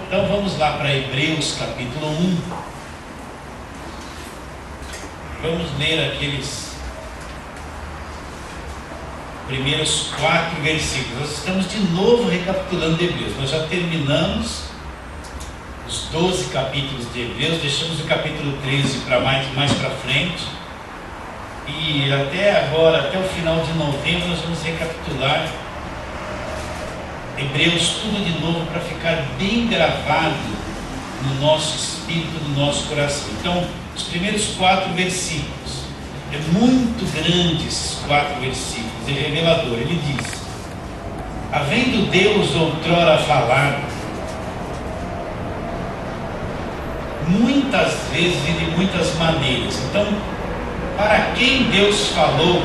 Então vamos lá para Hebreus capítulo 1. Vamos ler aqueles primeiros 4 versículos. Nós estamos de novo recapitulando Hebreus. Nós já terminamos os 12 capítulos de Hebreus, deixamos o capítulo 13 para mais para frente. E até agora, até o final de novembro, nós vamos recapitular Hebreus tudo de novo para ficar bem gravado no nosso espírito, no nosso coração. Então, os primeiros 4 versículos, é muito grande esses 4 versículos, é revelador. Ele diz: havendo Deus outrora falado, muitas vezes e de muitas maneiras. Então, para quem Deus falou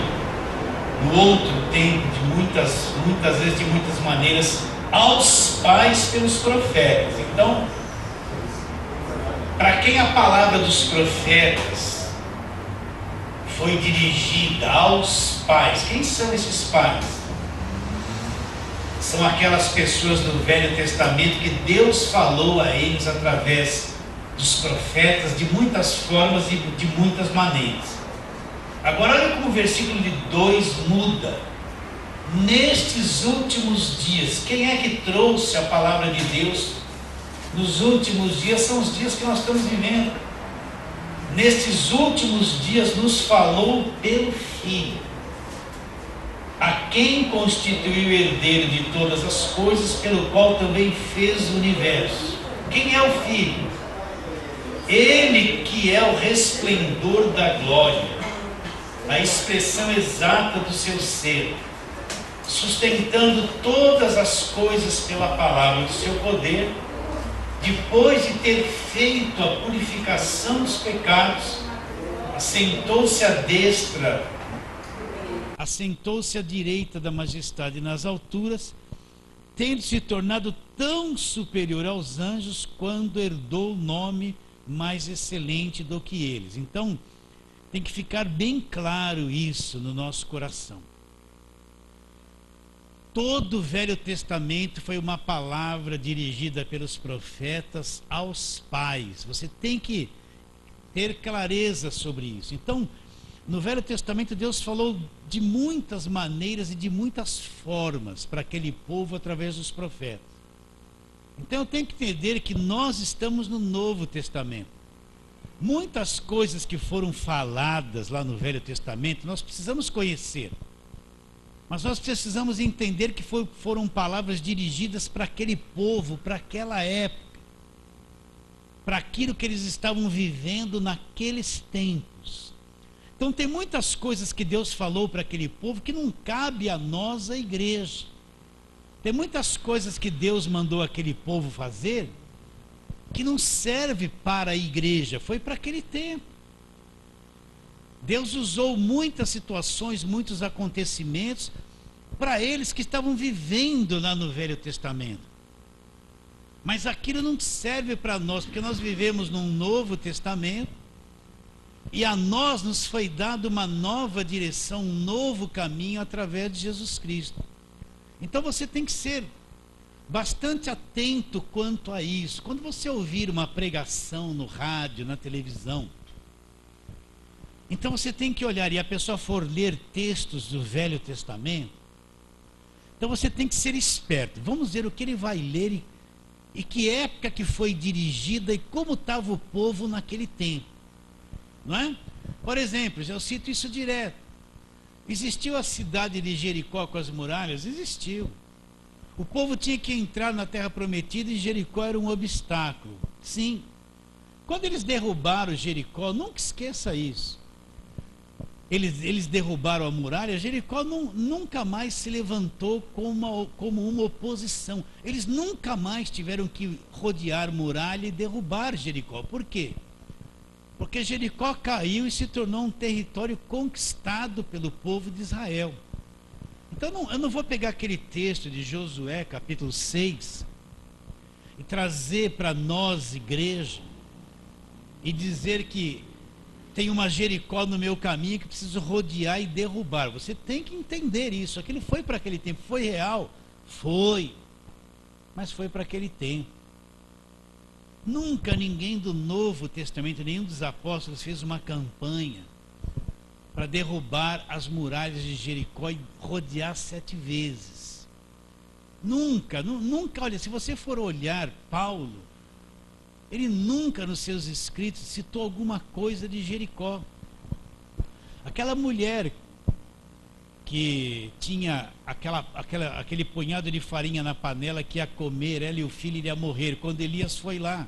no outro tempo, de muitas vezes, de muitas maneiras, aos pais pelos profetas. Então, para quem a palavra dos profetas foi dirigida? Aos pais. Quem são esses pais? São aquelas pessoas do Velho Testamento que Deus falou a eles através dos profetas de muitas formas e de muitas maneiras. Agora olha como o versículo de 2 muda. Nestes últimos dias, quem é que trouxe a palavra de Deus nos últimos dias? São os dias que nós estamos vivendo. Nestes últimos dias nos falou pelo Filho, a quem constituiu herdeiro de todas as coisas, pelo qual também fez o universo. Quem é o Filho? Ele que é o resplendor da glória, a expressão exata do seu ser, sustentando todas as coisas pela palavra do seu poder, depois de ter feito a purificação dos pecados, assentou-se à direita da majestade nas alturas, tendo se tornado tão superior aos anjos, quando herdou o nome mais excelente do que eles. Então, tem que ficar bem claro isso no nosso coração. Todo o Velho Testamento foi uma palavra dirigida pelos profetas aos pais. Você tem que ter clareza sobre isso. Então, no Velho Testamento, Deus falou de muitas maneiras e de muitas formas para aquele povo através dos profetas. Então, eu tenho que entender que nós estamos no Novo Testamento. Muitas coisas que foram faladas lá no Velho Testamento, nós precisamos conhecer. Mas nós precisamos entender que foram palavras dirigidas para aquele povo, para aquela época, para aquilo que eles estavam vivendo naqueles tempos. Então tem muitas coisas que Deus falou para aquele povo que não cabe a nós, a igreja. Tem muitas coisas que Deus mandou aquele povo fazer que não serve para a igreja, foi para aquele tempo. Deus usou muitas situações, muitos acontecimentos para eles que estavam vivendo lá no Velho Testamento. Mas aquilo não serve para nós, porque nós vivemos num Novo Testamento e a nós nos foi dado uma nova direção, um novo caminho através de Jesus Cristo. Então você tem que ser bastante atento quanto a isso. Quando você ouvir uma pregação no rádio, na televisão, então você tem que olhar, e a pessoa for ler textos do Velho Testamento, então você tem que ser esperto. Vamos ver o que ele vai ler e que época que foi dirigida e como estava o povo naquele tempo. Não é? Por exemplo, eu cito isso direto. Existiu a cidade de Jericó com as muralhas? Existiu. O povo tinha que entrar na terra prometida e Jericó era um obstáculo. Sim. Quando eles derrubaram Jericó, nunca esqueça isso. Eles derrubaram a muralha, Jericó nunca mais se levantou como uma oposição. Eles nunca mais tiveram que rodear muralha e derrubar Jericó. Por quê? Porque Jericó caiu e se tornou um território conquistado pelo povo de Israel. Então eu não vou pegar aquele texto de Josué, capítulo 6, e trazer para nós, igreja, e dizer que tem uma Jericó no meu caminho que preciso rodear e derrubar. Você tem que entender isso. Aquilo foi para aquele tempo. Foi real? Foi. Mas foi para aquele tempo. Nunca ninguém do Novo Testamento, nenhum dos apóstolos fez uma campanha para derrubar as muralhas de Jericó e rodear 7 vezes. Nunca, nunca, olha, se você for olhar Paulo, ele nunca nos seus escritos citou alguma coisa de Jericó. Aquela mulher que tinha aquele punhado de farinha na panela que ia comer, ela e o filho iriam morrer, quando Elias foi lá,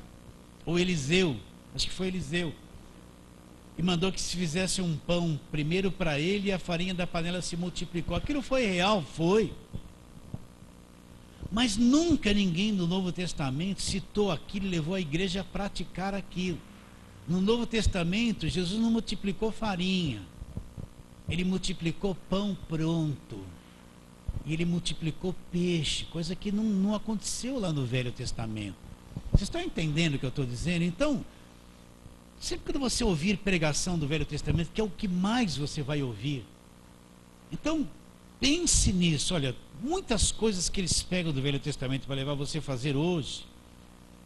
ou Eliseu, acho que foi Eliseu, e mandou que se fizesse um pão primeiro para ele e a farinha da panela se multiplicou. Aquilo foi real? Foi. Mas nunca ninguém no Novo Testamento citou aquilo e levou a igreja a praticar aquilo. No Novo Testamento, Jesus não multiplicou farinha. Ele multiplicou pão pronto. E ele multiplicou peixe, coisa que não aconteceu lá no Velho Testamento. Vocês estão entendendo o que eu estou dizendo? Então, sempre que você ouvir pregação do Velho Testamento, que é o que mais você vai ouvir, então pense nisso. Olha, muitas coisas que eles pegam do Velho Testamento para levar você a fazer hoje,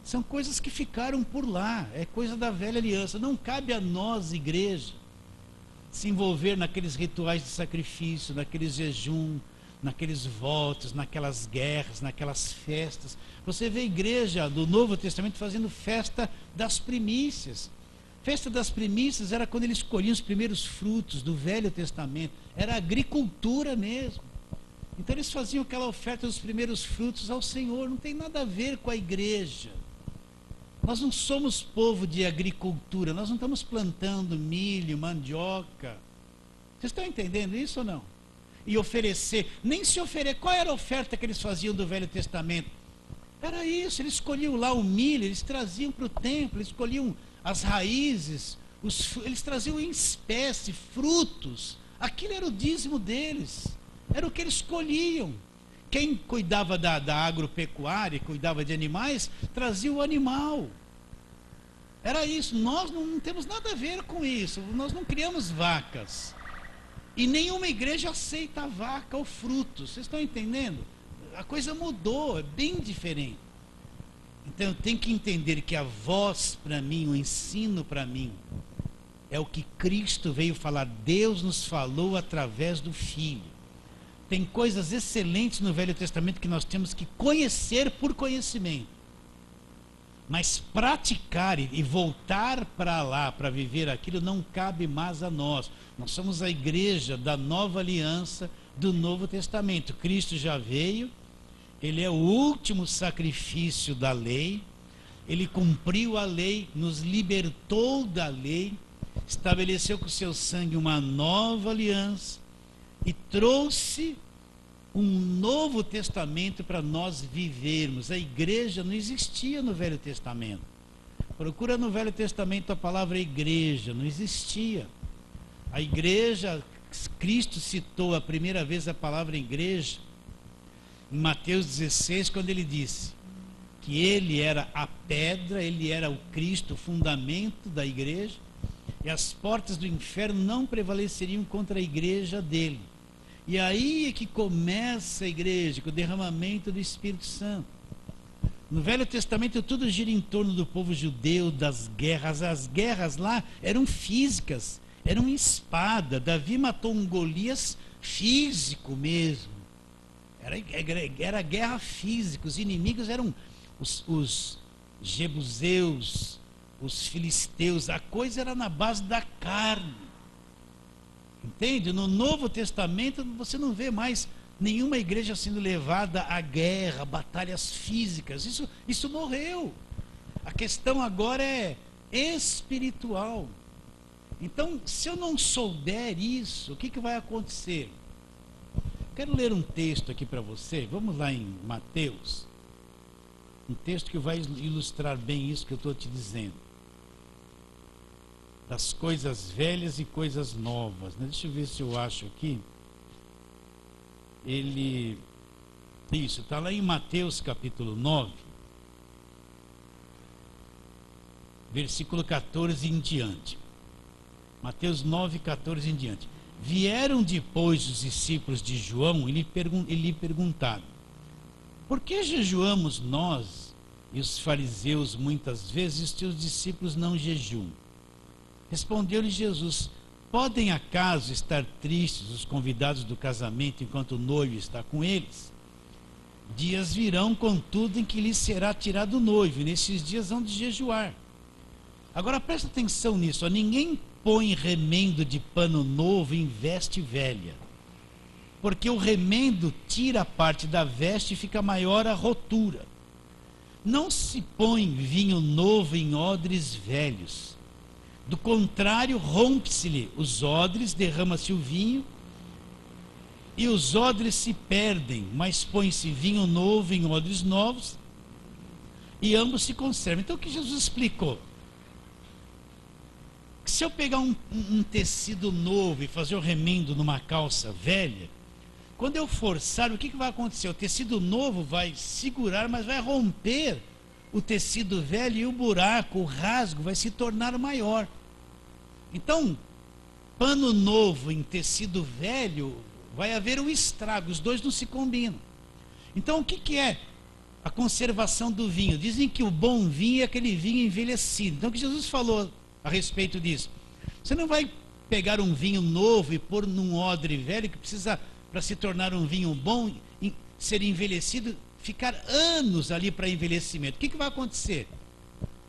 são coisas que ficaram por lá, é coisa da velha aliança. Não cabe a nós, igreja, se envolver naqueles rituais de sacrifício, naqueles jejum, naqueles votos, naquelas guerras, naquelas festas. Você vê a igreja do Novo Testamento fazendo festa das primícias. Festa das primícias era quando eles colhiam os primeiros frutos do Velho Testamento. Era agricultura mesmo. Então eles faziam aquela oferta dos primeiros frutos ao Senhor. Não tem nada a ver com a igreja. Nós não somos povo de agricultura. Nós não estamos plantando milho, mandioca. Vocês estão entendendo isso ou não? E oferecer, nem se oferecer. Qual era a oferta que eles faziam do Velho Testamento? Era isso, eles escolhiam lá o milho, eles traziam para o templo, eles escolhiam as raízes, eles traziam em espécie, frutos. Aquilo era o dízimo deles, era o que eles escolhiam. Quem cuidava da agropecuária, cuidava de animais, trazia o animal. Era isso. Nós não temos nada a ver com isso, nós não criamos vacas. E nenhuma igreja aceita a vaca ou frutos. Vocês estão entendendo? A coisa mudou, é bem diferente. Então eu tenho que entender que a voz para mim, o ensino para mim, é o que Cristo veio falar. Deus nos falou através do Filho. Tem coisas excelentes no Velho Testamento que nós temos que conhecer por conhecimento. Mas praticar e voltar para lá para viver aquilo não cabe mais a nós. Nós somos a igreja da nova aliança do Novo Testamento. Cristo já veio, ele é o último sacrifício da lei, ele cumpriu a lei, nos libertou da lei, estabeleceu com o seu sangue uma nova aliança e trouxe um novo testamento para nós vivermos. A igreja não existia no Velho Testamento. Procura no Velho Testamento a palavra igreja, não existia. A igreja, Cristo citou a primeira vez a palavra igreja em Mateus 16, quando ele disse que ele era a pedra, ele era o Cristo, o fundamento da igreja, e as portas do inferno não prevaleceriam contra a igreja dele. E aí é que começa a igreja, com o derramamento do Espírito Santo. No Velho Testamento tudo gira em torno do povo judeu, das guerras. As guerras lá eram físicas, eram espada. Davi matou um Golias físico mesmo. Era guerra física. Os inimigos eram os jebuseus, os filisteus. A coisa era na base da carne. Entende? No Novo Testamento você não vê mais nenhuma igreja sendo levada à guerra, batalhas físicas. Isso morreu. A questão agora é espiritual. Então, se eu não souber isso, o que vai acontecer? Quero ler um texto aqui para você. Vamos lá em Mateus. Um texto que vai ilustrar bem isso que eu estou te dizendo. Das coisas velhas e coisas novas, né? Deixa eu ver se eu acho aqui. Isso, está lá em Mateus capítulo 9, versículo 14 em diante. Mateus 9, 14 em diante. Vieram depois os discípulos de João e lhe perguntaram: por que jejuamos nós e os fariseus muitas vezes, e os teus discípulos não jejuam. Respondeu-lhe Jesus: podem acaso estar tristes os convidados do casamento enquanto o noivo está com eles? Dias virão, contudo, em que lhes será tirado o noivo, e nesses dias hão de jejuar. Agora presta atenção nisso, ó. Ninguém põe remendo de pano novo em veste velha, porque o remendo tira a parte da veste e fica maior a rotura. Não se põe vinho novo em odres velhos. Do contrário, rompe-se-lhe os odres, derrama-se o vinho, e os odres se perdem, mas põe-se vinho novo em odres novos, e ambos se conservam. Então o que Jesus explicou? Que se eu pegar um tecido novo e fazer o remendo numa calça velha, quando eu forçar, o que vai acontecer? O tecido novo vai segurar, mas vai romper o tecido velho, e o buraco, o rasgo vai se tornar maior. Então, pano novo em tecido velho, vai haver um estrago, os dois não se combinam. Então, o que é a conservação do vinho? Dizem que o bom vinho é aquele vinho envelhecido. Então, o que Jesus falou a respeito disso? Você não vai pegar um vinho novo e pôr num odre velho, que precisa, para se tornar um vinho bom, ser envelhecido, ficar anos ali para envelhecimento. O que vai acontecer?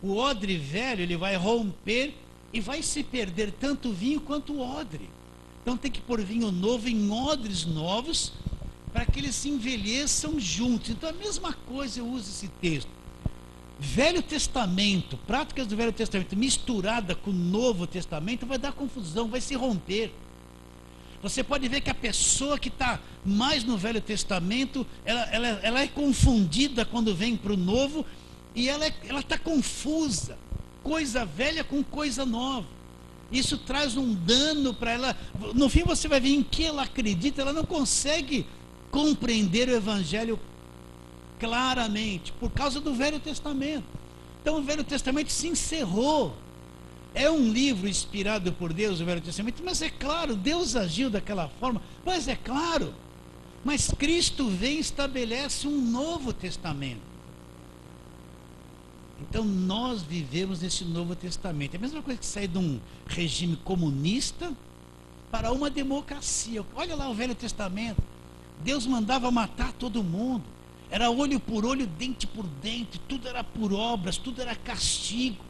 O odre velho, ele vai romper e vai se perder tanto o vinho quanto o odre. Então tem que pôr vinho novo em odres novos, para que eles se envelheçam juntos. Então a mesma coisa, eu uso esse texto. Velho Testamento, práticas do Velho Testamento misturada com o Novo Testamento, vai dar confusão, vai se romper. Você pode ver que a pessoa que está mais no Velho Testamento, ela é confundida quando vem para o Novo, e ela está confusa, coisa velha com coisa nova. Isso traz um dano para ela. No fim você vai ver em que ela acredita, ela não consegue compreender o Evangelho claramente, por causa do Velho Testamento. Então o Velho Testamento se encerrou. É um livro inspirado por Deus, o Velho Testamento, mas é claro, Deus agiu daquela forma, mas é claro, mas Cristo vem e estabelece um novo testamento. Então nós vivemos nesse Novo Testamento. É a mesma coisa que sair de um regime comunista para uma democracia. Olha lá o Velho Testamento. Deus mandava matar todo mundo. Era olho por olho, dente por dente. Tudo era por obras, tudo era castigo.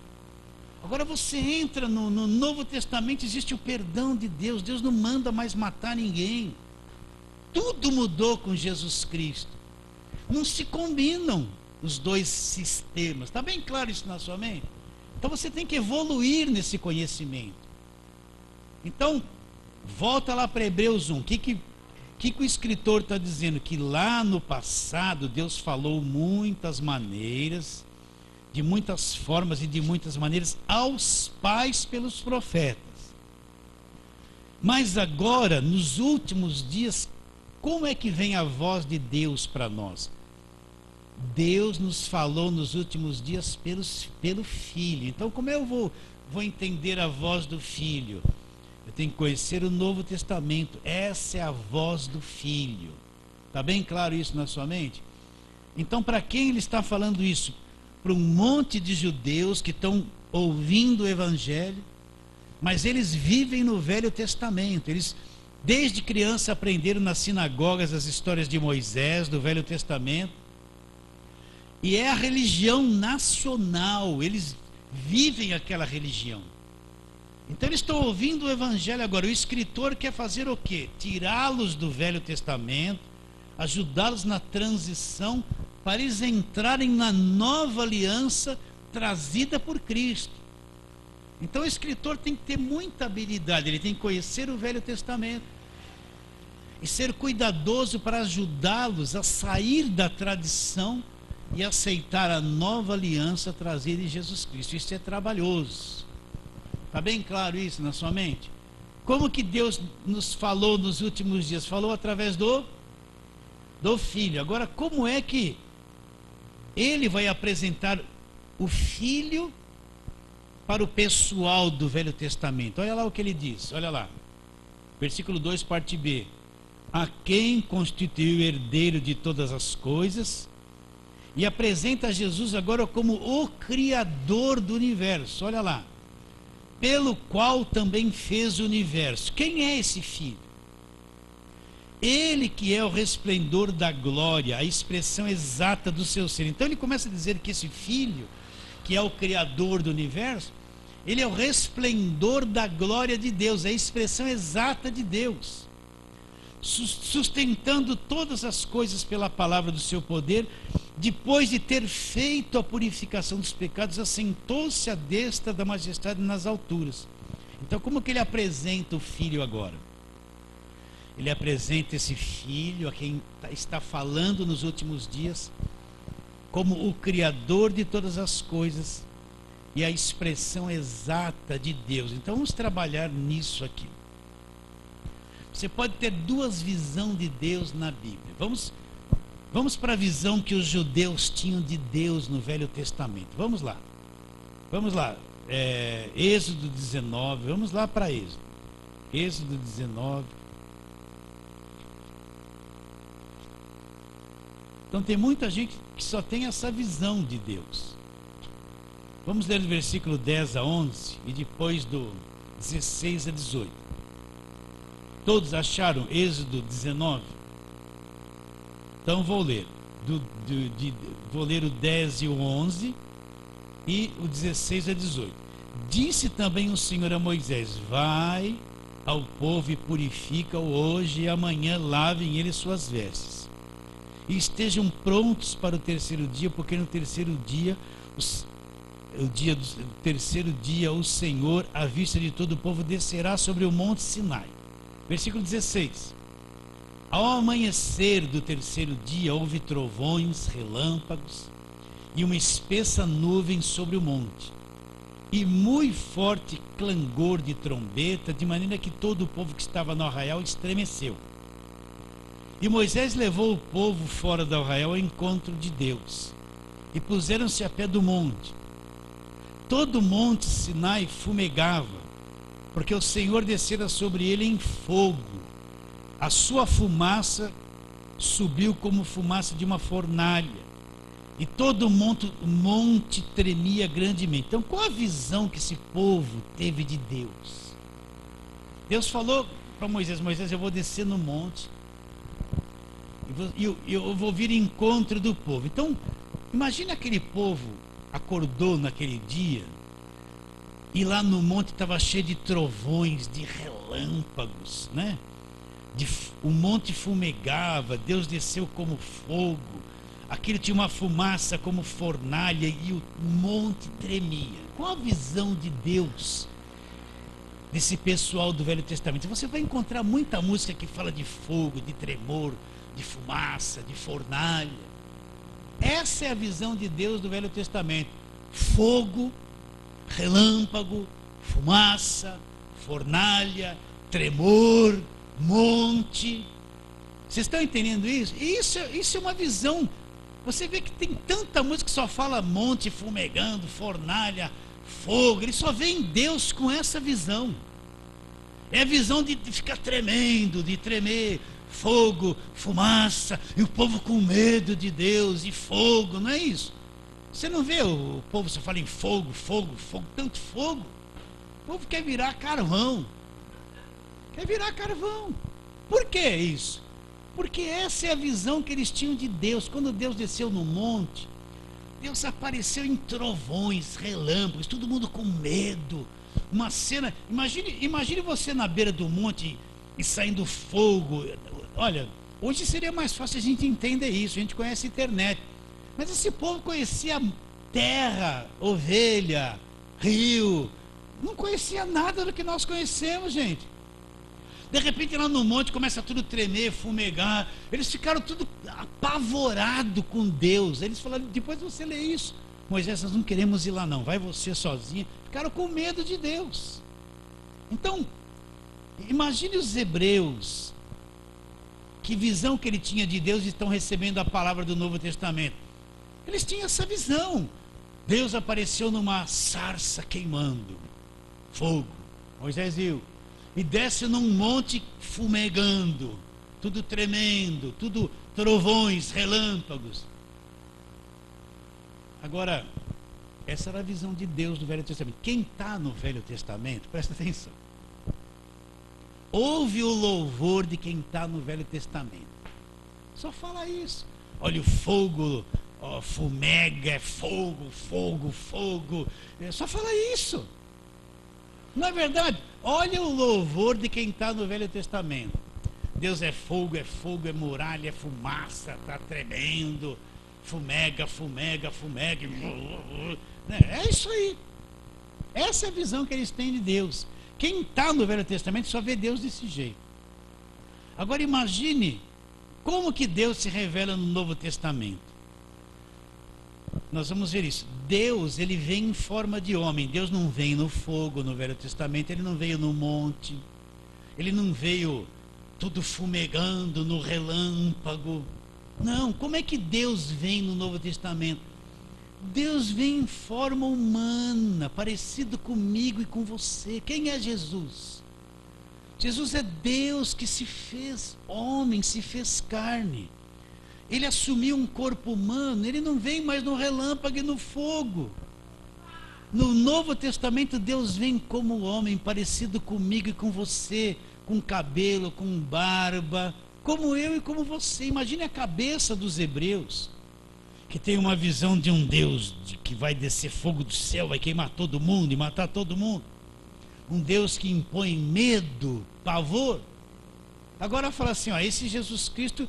Agora você entra no Novo Testamento, existe o perdão de Deus. Deus não manda mais matar ninguém. Tudo mudou com Jesus Cristo. Não se combinam os dois sistemas. Está bem claro isso na sua mente? Então você tem que evoluir nesse conhecimento. Então, volta lá para Hebreus 1. O que o escritor está dizendo? Que lá no passado Deus falou muitas maneiras, de muitas formas e de muitas maneiras aos pais pelos profetas. Mas agora, nos últimos dias, como é que vem a voz de Deus para nós? Deus nos falou nos últimos dias pelo Filho. Então, como eu vou entender a voz do Filho? Eu tenho que conhecer o Novo Testamento. Essa é a voz do Filho. Está bem claro isso na sua mente? Então, para quem ele está falando isso? Para um monte de judeus que estão ouvindo o Evangelho, mas eles vivem no Velho Testamento. Eles, desde criança, aprenderam nas sinagogas as histórias de Moisés, do Velho Testamento. E é a religião nacional, eles vivem aquela religião. Então eles estão ouvindo o Evangelho agora. O escritor quer fazer o quê? Tirá-los do Velho Testamento, ajudá-los na transição, para eles entrarem na nova aliança trazida por Cristo. Então o escritor tem que ter muita habilidade, ele tem que conhecer o Velho Testamento e ser cuidadoso para ajudá-los a sair da tradição e aceitar a nova aliança trazida em Jesus Cristo. Isso é trabalhoso. Está bem claro isso na sua mente? Como que Deus nos falou nos últimos dias? Falou através do Filho. Agora, como é que Ele vai apresentar o Filho para o pessoal do Velho Testamento? Olha lá o que ele diz, olha lá. Versículo 2, parte B. A quem constituiu herdeiro de todas as coisas e apresenta Jesus agora como o Criador do universo. Olha lá. Pelo qual também fez o universo. Quem é esse Filho? Ele que é o resplendor da glória, a expressão exata do seu ser. Então ele começa a dizer que esse Filho, que é o Criador do universo, ele é o resplendor da glória de Deus, a expressão exata de Deus, sustentando todas as coisas pela palavra do seu poder. Depois de ter feito a purificação dos pecados, assentou-se à destra da majestade nas alturas. Então, como que ele apresenta o Filho agora? Ele apresenta esse Filho a quem está falando nos últimos dias como o Criador de todas as coisas e a expressão exata de Deus. Então vamos trabalhar nisso aqui. Você pode ter duas visões de Deus na Bíblia. Vamos para a visão que os judeus tinham de Deus no Velho Testamento. Vamos lá. Êxodo 19. Vamos lá para Êxodo. Êxodo 19. Então tem muita gente que só tem essa visão de Deus. Vamos ler do versículo 10 a 11 e depois do 16 a 18. Todos acharam Êxodo 19? Então vou ler. Vou ler o 10 e o 11 e o 16 a 18. Disse também o Senhor a Moisés: vai ao povo e purifica-o hoje, e amanhã lavem eles suas vestes. E estejam prontos para o terceiro dia, porque no terceiro dia, terceiro dia, o Senhor, à vista de todo o povo, descerá sobre o monte Sinai. Versículo 16. Ao amanhecer do terceiro dia, houve trovões, relâmpagos e uma espessa nuvem sobre o monte, e muito forte clangor de trombeta, de maneira que todo o povo que estava no arraial estremeceu. E Moisés levou o povo fora do arraial ao encontro de Deus, e puseram-se a pé do monte. Todo o monte Sinai fumegava, porque o Senhor descera sobre ele em fogo. A sua fumaça subiu como fumaça de uma fornalha, e todo o monte tremia grandemente. Então, qual a visão que esse povo teve de Deus? Deus falou para Moisés: Moisés, eu vou descer no monte, eu vou vir em encontro do povo. Então, imagine aquele povo acordou naquele dia, e lá no monte estava cheio de trovões, de relâmpagos, né? O monte fumegava, Deus desceu como fogo, aquilo tinha uma fumaça como fornalha, e o monte tremia. Qual a visão de Deus desse pessoal do Velho Testamento? Você vai encontrar muita música que fala de fogo, de tremor, de fumaça, de fornalha. Essa é a visão de Deus do Velho Testamento: fogo, relâmpago, fumaça, fornalha, tremor, monte. Vocês estão entendendo isso? Isso é uma visão. Você vê que tem tanta música que só fala monte fumegando, fornalha, fogo. Ele só vê em Deus com essa visão. É a visão de ficar tremendo, de tremer, fogo, fumaça, e o povo com medo de Deus, e fogo, não é isso? Você não vê o povo só fala em fogo, fogo, fogo, tanto fogo. O povo quer virar carvão. Quer virar carvão. Por que isso? Porque essa é a visão que eles tinham de Deus. Quando Deus desceu no monte, Deus apareceu em trovões, relâmpagos, todo mundo com medo. Uma cena, imagine você na beira do monte e saindo fogo. Olha, hoje seria mais fácil a gente entender isso, a gente conhece a internet. Mas esse povo conhecia terra, ovelha, rio, não conhecia nada do que nós conhecemos, gente. De repente lá no monte começa tudo a tremer, fumegar. Eles ficaram tudo apavorados com Deus. Eles falaram: depois você lê isso, Moisés, nós não queremos ir lá não, vai você sozinho. Ficaram com medo de Deus. Então, imagine os hebreus, que visão que ele tinha de Deus, e estão recebendo a palavra do Novo Testamento. Eles tinham essa visão. Deus apareceu numa sarça queimando, fogo, Moisés viu, e desce num monte fumegando, tudo tremendo, tudo trovões, relâmpagos. Agora, essa era a visão de Deus do Velho Testamento. Quem está no Velho Testamento, presta atenção. Ouve o louvor de quem está no Velho Testamento. Só fala isso. Olha o fogo, ó, fumega, é fogo, fogo, fogo. Só fala isso. Não é verdade? Olha o louvor de quem está no Velho Testamento. Deus é fogo, é muralha, é fumaça, está tremendo. Fumega, fumega, fumega. É isso aí. Essa é a visão que eles têm de Deus. Quem está no Velho Testamento só vê Deus desse jeito. Agora imagine como que Deus se revela no Novo Testamento. Nós vamos ver isso. Deus, ele vem em forma de homem. Deus não vem no fogo no Velho Testamento. Ele não veio no monte. Ele não veio tudo fumegando no relâmpago. Não, como é que Deus vem no Novo Testamento? Deus vem em forma humana, parecido comigo e com você. Quem é Jesus? Jesus é Deus que se fez homem, se fez carne. Ele assumiu um corpo humano, ele não vem mais no relâmpago e no fogo. No Novo Testamento, Deus vem como homem, parecido comigo e com você, com cabelo, com barba, como eu e como você. Imagine a cabeça dos hebreus, que tem uma visão de um Deus que vai descer fogo do céu, vai queimar todo mundo e matar todo mundo. Um Deus que impõe medo, pavor. Agora fala assim, ó, esse Jesus Cristo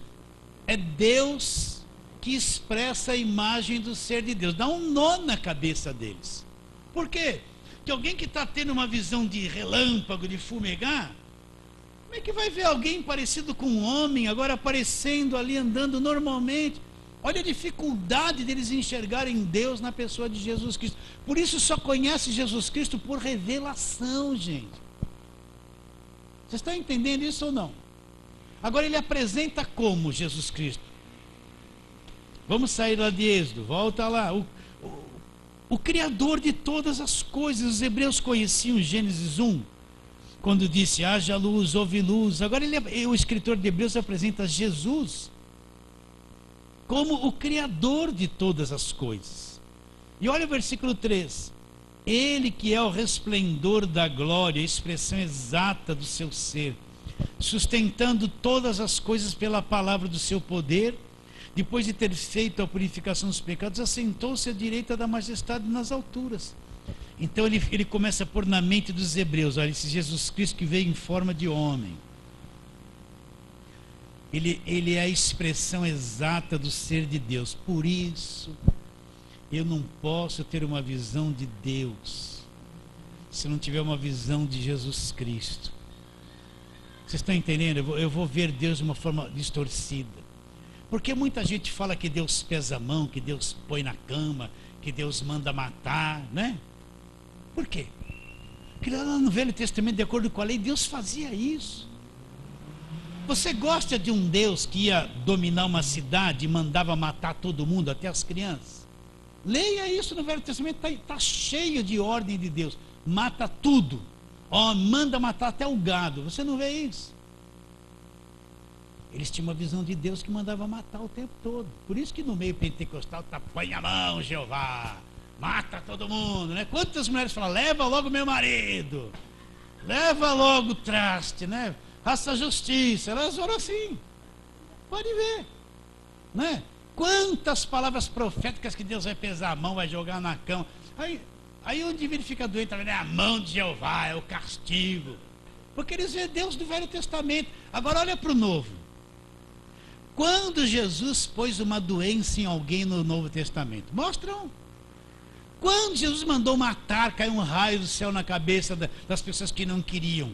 é Deus que expressa a imagem do ser de Deus. Dá um nó na cabeça deles. Por quê? Porque alguém que está tendo uma visão de relâmpago, de fumegar, como é que vai ver alguém parecido com um homem, agora aparecendo ali, andando normalmente? Olha a dificuldade deles enxergarem Deus na pessoa de Jesus Cristo. Por isso só conhece Jesus Cristo por revelação, gente. Vocês estão entendendo isso ou não? Agora ele apresenta como Jesus Cristo? Vamos sair lá de Êxodo, volta lá. O Criador de todas as coisas. Os hebreus conheciam Gênesis 1, quando disse, haja luz, houve luz. Agora o escritor de Hebreus apresenta Jesus como o Criador de todas as coisas. E olha o versículo 3. Ele que é o resplendor da glória, a expressão exata do seu ser, sustentando todas as coisas pela palavra do seu poder, depois de ter feito a purificação dos pecados, assentou-se à direita da majestade nas alturas. Então ele começa a pôr na mente dos hebreus, olha, esse Jesus Cristo que veio em forma de homem. Ele é a expressão exata do ser de Deus. Por isso, eu não posso ter uma visão de Deus se não tiver uma visão de Jesus Cristo. Vocês estão entendendo? Eu vou ver Deus de uma forma distorcida. Porque muita gente fala que Deus pesa a mão, que Deus põe na cama, que Deus manda matar, né? Por quê? Porque lá no Velho Testamento, de acordo com a lei, Deus fazia isso. Você gosta de um Deus que ia dominar uma cidade e mandava matar todo mundo, até as crianças? Leia isso no Velho Testamento, está cheio de ordem de Deus. Mata tudo. Ó, manda matar até o gado. Você não vê isso? Eles tinham uma visão de Deus que mandava matar o tempo todo. Por isso que no meio pentecostal está, põe a mão, Jeová, mata todo mundo, né? Quantas mulheres falam, leva logo meu marido, leva logo o traste, né? Faça justiça. Elas oram assim. Pode ver, né? Quantas palavras proféticas que Deus vai pesar a mão, vai jogar na cama. Aí o indivíduo fica doente, né? A mão de Jeová é o castigo. Porque eles veem Deus do Velho Testamento. Agora olha para o Novo. Quando Jesus pôs uma doença em alguém no Novo Testamento? Mostram. Quando Jesus mandou matar, caiu um raio do céu na cabeça das pessoas que não queriam.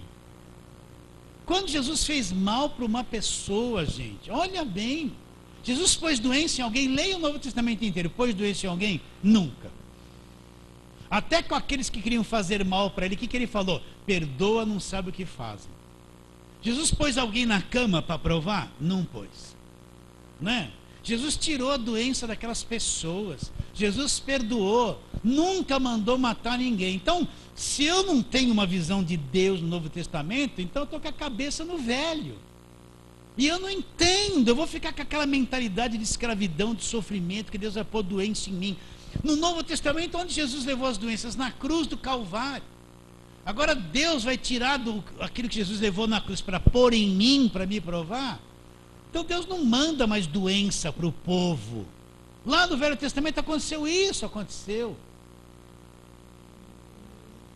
Quando Jesus fez mal para uma pessoa, gente, olha bem. Jesus pôs doença em alguém, leia o Novo Testamento inteiro. Pôs doença em alguém? Nunca. Até com aqueles que queriam fazer mal para ele, o que ele falou? Perdoa, não sabe o que fazem. Jesus pôs alguém na cama para provar? Não pôs. Né? Jesus tirou a doença daquelas pessoas. Jesus perdoou. Nunca mandou matar ninguém. Então, se eu não tenho uma visão de Deus no Novo Testamento, então eu estou com a cabeça no Velho. E eu não entendo. Eu vou ficar com aquela mentalidade de escravidão, de sofrimento, que Deus vai pôr doença em mim. No Novo Testamento, onde Jesus levou as doenças? Na cruz do Calvário. Agora Deus vai tirar aquilo que Jesus levou na cruz para pôr em mim, para me provar? Então Deus não manda mais doença para o povo. Lá no Velho Testamento aconteceu isso, aconteceu.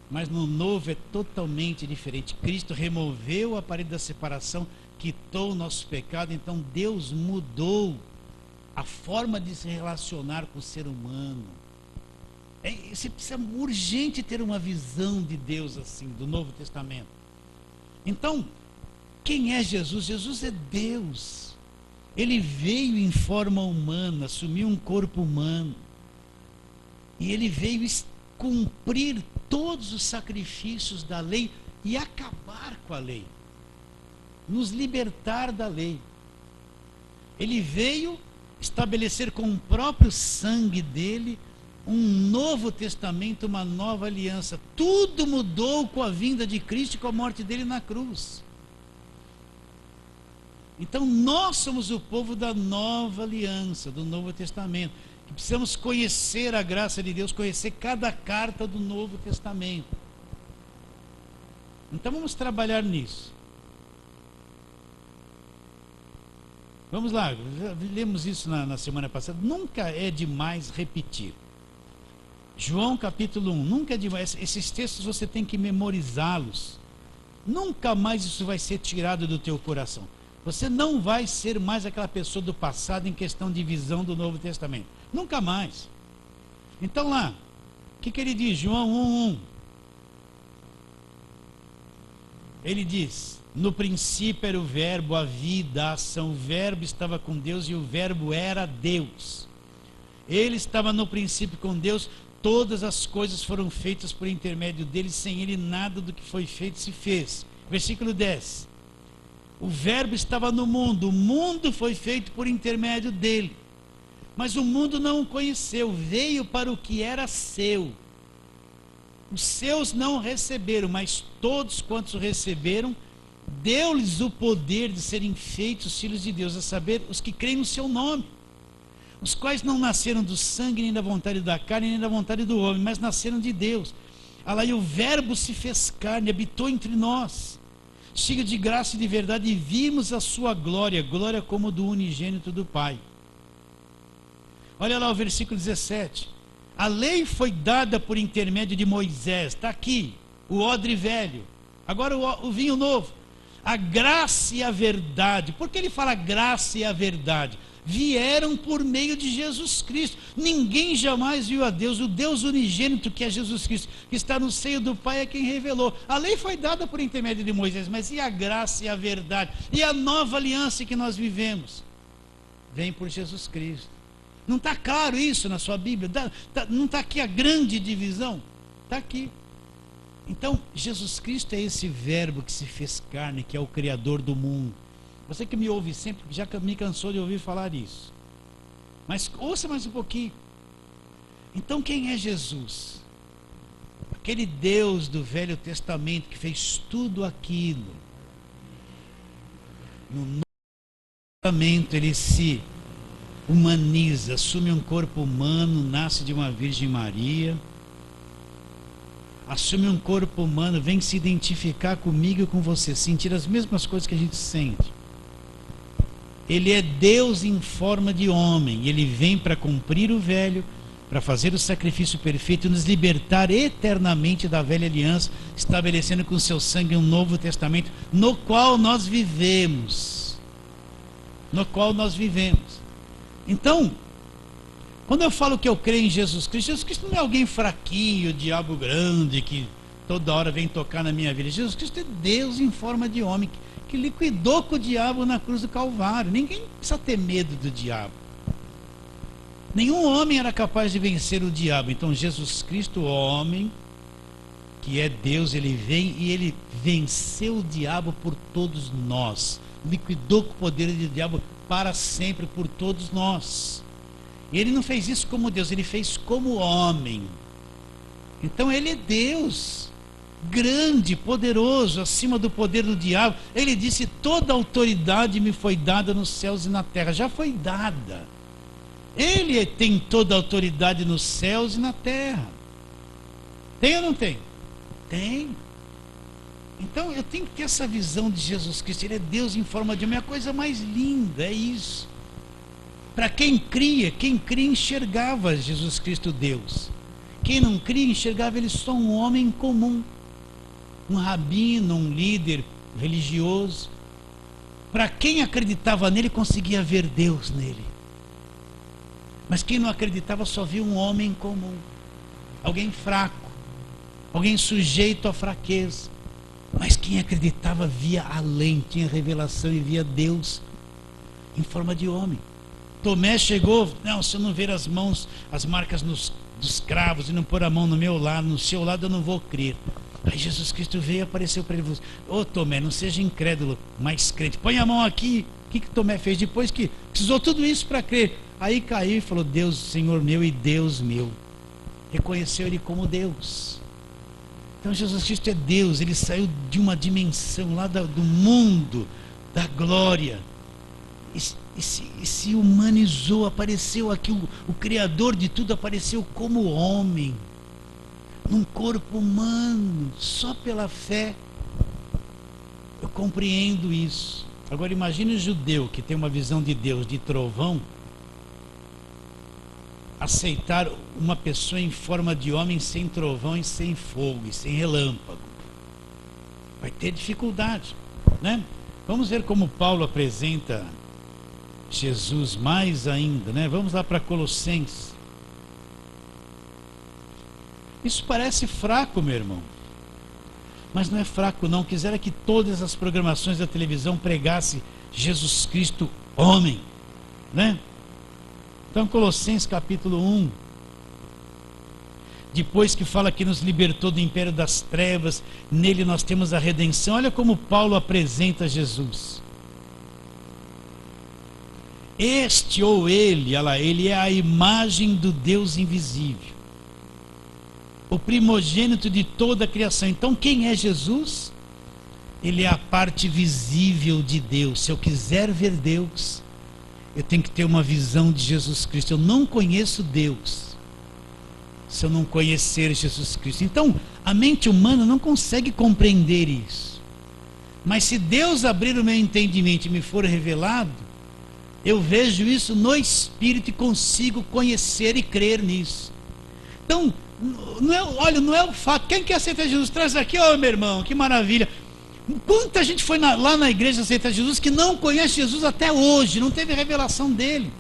Mas no Novo é totalmente diferente. Cristo removeu a parede da separação, quitou o nosso pecado, então Deus mudou a forma de se relacionar com o ser humano. Você precisa urgente ter uma visão de Deus assim, do Novo Testamento. Então, quem é Jesus? Jesus é Deus. Ele veio em forma humana, assumiu um corpo humano. E ele veio cumprir todos os sacrifícios da lei e acabar com a lei. Nos libertar da lei. Ele veio estabelecer com o próprio sangue dele um novo testamento, uma nova aliança. Tudo mudou com a vinda de Cristo e com a morte dele na cruz. Então nós somos o povo da nova aliança, do Novo Testamento, que precisamos conhecer a graça de Deus, conhecer cada carta do Novo Testamento. Então vamos trabalhar nisso. Vamos lá, lemos isso na semana passada. Nunca é demais repetir. João capítulo 1, nunca é demais. Esses textos você tem que memorizá-los. Nunca mais isso vai ser tirado do teu coração. Você não vai ser mais aquela pessoa do passado em questão de visão do Novo Testamento. Nunca mais. Então lá, o que ele diz? João 1:1. Ele diz: no princípio era o verbo, a vida, a ação. O verbo estava com Deus e o verbo era Deus. Ele estava no princípio com Deus. Todas as coisas foram feitas por intermédio dele. Sem ele nada do que foi feito se fez. Versículo 10. O verbo estava no mundo. O mundo foi feito por intermédio dele. Mas o mundo não o conheceu. Veio para o que era seu. Os seus não receberam, mas todos quantos o receberam, deu-lhes o poder de serem feitos filhos de Deus, a saber, os que creem no seu nome, os quais não nasceram do sangue, nem da vontade da carne, nem da vontade do homem, mas nasceram de Deus. Alá, e o verbo se fez carne, habitou entre nós, cheio de graça e de verdade, e vimos a sua glória, glória como do unigênito do Pai. Olha lá o versículo 17. A lei foi dada por intermédio de Moisés. Está aqui, o odre velho. Agora o vinho novo. A graça e a verdade. Por que ele fala graça e a verdade? Vieram por meio de Jesus Cristo. Ninguém jamais viu a Deus. O Deus unigênito, que é Jesus Cristo, que está no seio do Pai, é quem revelou. A lei foi dada por intermédio de Moisés, mas e a graça e a verdade? E a nova aliança que nós vivemos? Vem por Jesus Cristo. Não está claro isso na sua Bíblia? Não está aqui a grande divisão? Está aqui. Então, Jesus Cristo é esse verbo que se fez carne, que é o Criador do mundo. Você que me ouve sempre, já me cansou de ouvir falar isso. Mas ouça mais um pouquinho. Então, quem é Jesus? Aquele Deus do Velho Testamento que fez tudo aquilo. No Novo Testamento ele se humaniza, assume um corpo humano, nasce de uma Virgem Maria, assume um corpo humano, vem se identificar comigo e com você, sentir as mesmas coisas que a gente sente. Ele é Deus em forma de homem, ele vem para cumprir o velho, para fazer o sacrifício perfeito e nos libertar eternamente da velha aliança, estabelecendo com seu sangue um novo testamento, no qual nós vivemos. No qual nós vivemos. Então, quando eu falo que eu creio em Jesus Cristo não é alguém fraquinho, diabo grande, que toda hora vem tocar na minha vida. Jesus Cristo é Deus em forma de homem, que liquidou com o diabo na cruz do Calvário. Ninguém precisa ter medo do diabo. Nenhum homem era capaz de vencer o diabo. Então Jesus Cristo, homem, que é Deus, ele vem e ele venceu o diabo por todos nós. Liquidou com o poder do diabo para sempre por todos nós. E ele não fez isso como Deus, ele fez como homem. Então ele é Deus, grande, poderoso, acima do poder do diabo. Ele disse: toda autoridade me foi dada nos céus e na terra. Já foi dada. Ele tem toda a autoridade nos céus e na terra. Tem ou não tem? Tem. Então eu tenho que ter essa visão de Jesus Cristo. Ele é Deus em forma de homem. É a coisa mais linda, é isso. Para quem cria enxergava Jesus Cristo Deus. Quem não cria enxergava ele só um homem comum, um rabino, um líder religioso. Para quem acreditava nele, conseguia ver Deus nele. Mas quem não acreditava só via um homem comum, alguém fraco, alguém sujeito à fraqueza. Mas quem acreditava via além, tinha revelação e via Deus em forma de homem. Tomé chegou, não, se eu não ver as mãos, as marcas dos cravos e não pôr a mão no meu lado, no seu lado eu não vou crer. Aí Jesus Cristo veio e apareceu para ele e falou: ô Tomé, não seja incrédulo, mas crente. Põe a mão aqui. O que Tomé fez depois que precisou tudo isso para crer? Aí caiu e falou: Deus, Senhor meu e Deus meu. Reconheceu ele como Deus. Então Jesus Cristo é Deus. Ele saiu de uma dimensão lá do mundo, da glória, e se humanizou. Apareceu aqui, o Criador de tudo apareceu como homem, num corpo humano. Só pela fé eu compreendo isso. Agora imagine o judeu que tem uma visão de Deus de trovão aceitar uma pessoa em forma de homem sem trovão e sem fogo e sem relâmpago. Vai ter dificuldade, né? Vamos ver como Paulo apresenta Jesus mais ainda, né? Vamos lá para Colossenses. Isso parece fraco, meu irmão, mas não é fraco não. Quisera que todas as programações da televisão pregassem Jesus Cristo homem, né? Então Colossenses capítulo 1, depois que fala que nos libertou do império das trevas, nele nós temos a redenção. Olha como Paulo apresenta Jesus. Este ou ele, olha lá, ele é a imagem do Deus invisível, o primogênito de toda a criação. Então quem é Jesus? Ele é a parte visível de Deus. Se eu quiser ver Deus, eu tenho que ter uma visão de Jesus Cristo. Eu não conheço Deus se eu não conhecer Jesus Cristo. Então a mente humana não consegue compreender isso. Mas se Deus abrir o meu entendimento e me for revelado, eu vejo isso no Espírito e consigo conhecer e crer nisso. Então, não é o fato. Quem quer aceitar Jesus? Traz aqui, ó, meu irmão, que maravilha. Quanta gente foi lá na igreja aceitar Jesus que não conhece Jesus até hoje, não teve revelação dele.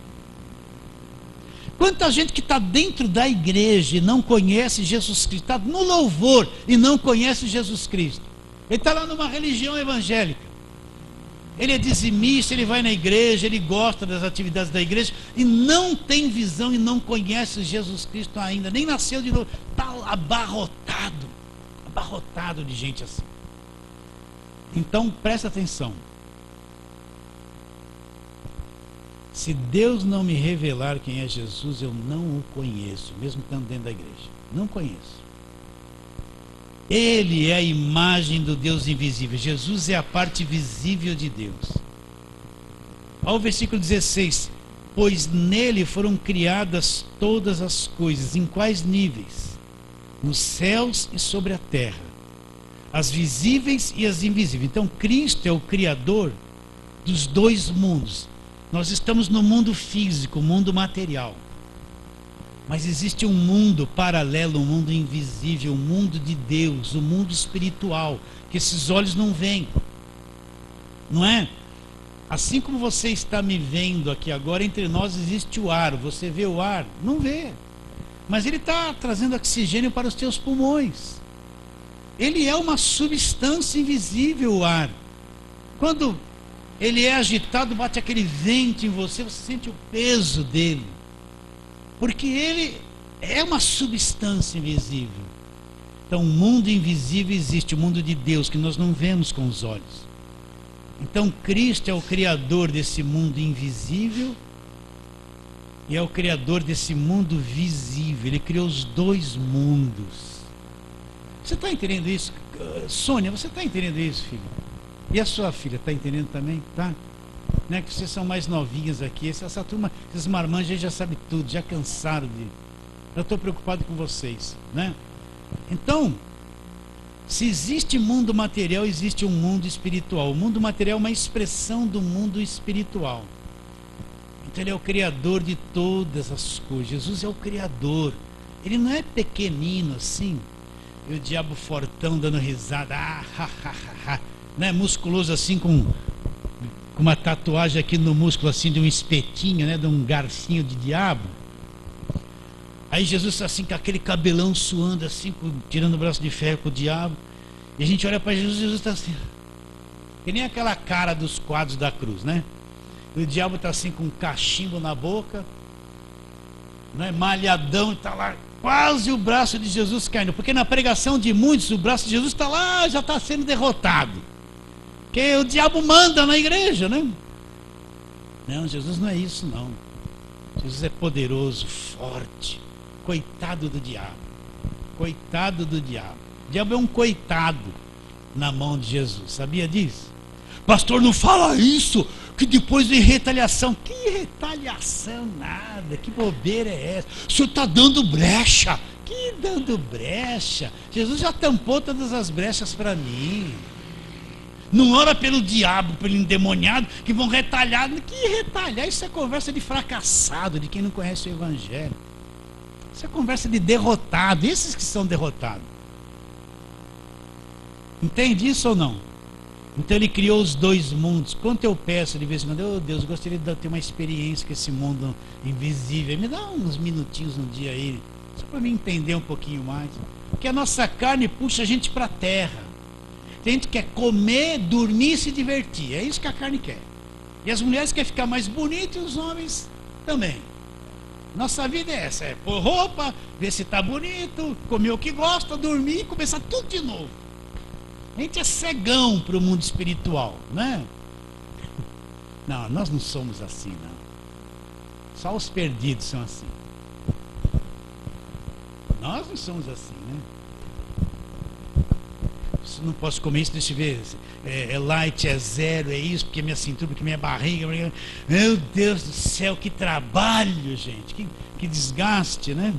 Quanta gente que está dentro da igreja e não conhece Jesus Cristo, está no louvor e não conhece Jesus Cristo. Ele está lá numa religião evangélica. Ele é dizimista, ele vai na igreja, ele gosta das atividades da igreja e não tem visão e não conhece Jesus Cristo ainda, nem nasceu de novo. Está abarrotado de gente assim. Então presta atenção. Se Deus não me revelar quem é Jesus, eu não o conheço, mesmo estando dentro da igreja. Não conheço. Ele é a imagem do Deus invisível. Jesus é a parte visível de Deus. Ao versículo 16: pois nele foram criadas todas as coisas. Em quais níveis? Nos céus e sobre a terra, as visíveis e as invisíveis. Então Cristo é o Criador dos dois mundos. Nós estamos no mundo físico, mundo material. Mas existe um mundo paralelo, um mundo invisível, um mundo de Deus, um mundo espiritual, que esses olhos não veem. Não é? Assim como você está me vendo aqui agora, entre nós existe o ar. Você vê o ar? Não vê. Mas ele está trazendo oxigênio para os teus pulmões. Ele é uma substância invisível, o ar. Quando ele é agitado, bate aquele vento em você, você sente o peso dele. Porque ele é uma substância invisível. Então o mundo invisível existe, o mundo de Deus, que nós não vemos com os olhos. Então Cristo é o Criador desse mundo invisível e é o Criador desse mundo visível. Ele criou os dois mundos. Você está entendendo isso? Sônia, você está entendendo isso, filha? E a sua filha está entendendo também? Tá? né, que vocês são mais novinhas aqui, essa turma, esses marmanjos já sabem tudo, já cansaram de... Eu estou preocupado com vocês, né? Então, se existe mundo material, existe um mundo espiritual. O mundo material é uma expressão do mundo espiritual. Então ele é o criador de todas as coisas. Jesus é o criador. Ele não é pequenino assim, e o diabo fortão dando risada, né? Musculoso assim, com uma tatuagem aqui no músculo assim de um espetinho, né? De um garfinho de diabo. Aí Jesus está assim com aquele cabelão suando assim, tirando o braço de ferro com o diabo. E a gente olha para Jesus, Jesus está assim, que nem aquela cara dos quadros da cruz, né? E o diabo está assim com um cachimbo na boca, né? Malhadão, está lá quase o braço de Jesus caindo. Porque na pregação de muitos, o braço de Jesus está lá, já está sendo derrotado. Porque o diabo manda na igreja, né? Não, Jesus não é isso não. Jesus é poderoso, forte. Coitado do diabo. Coitado do diabo. O diabo é um coitado na mão de Jesus. Sabia disso? Pastor, não fala isso, que depois vem retaliação. Que retaliação nada. Que bobeira é essa? O senhor está dando brecha. Que dando brecha? Jesus já tampou todas as brechas para mim. Não ora pelo diabo, pelo endemoniado, que vão retalhar. Que retalhar? Isso é conversa de fracassado, de quem não conhece o evangelho. Isso é conversa de derrotado, esses que são derrotados. Entende isso ou não? Então ele criou os dois mundos. Quanto eu peço de vez em quando, Deus, gostaria de ter uma experiência com esse mundo invisível. Me dá uns minutinhos no dia aí, só para me entender um pouquinho mais. Porque a nossa carne puxa a gente para a terra. A gente quer comer, dormir e se divertir. É isso que a carne quer. E as mulheres querem ficar mais bonitas e os homens também. Nossa vida é essa, é pôr roupa, ver se está bonito, comer o que gosta, dormir e começar tudo de novo. A gente é cegão para o mundo espiritual, né? Não, nós não somos assim, não. Só os perdidos são assim. Nós não somos assim, né? Não posso comer isso, deixa eu ver. É light, é zero, é isso, porque minha cintura, porque minha barriga. Meu Deus do céu, que trabalho, gente. Que desgaste, né?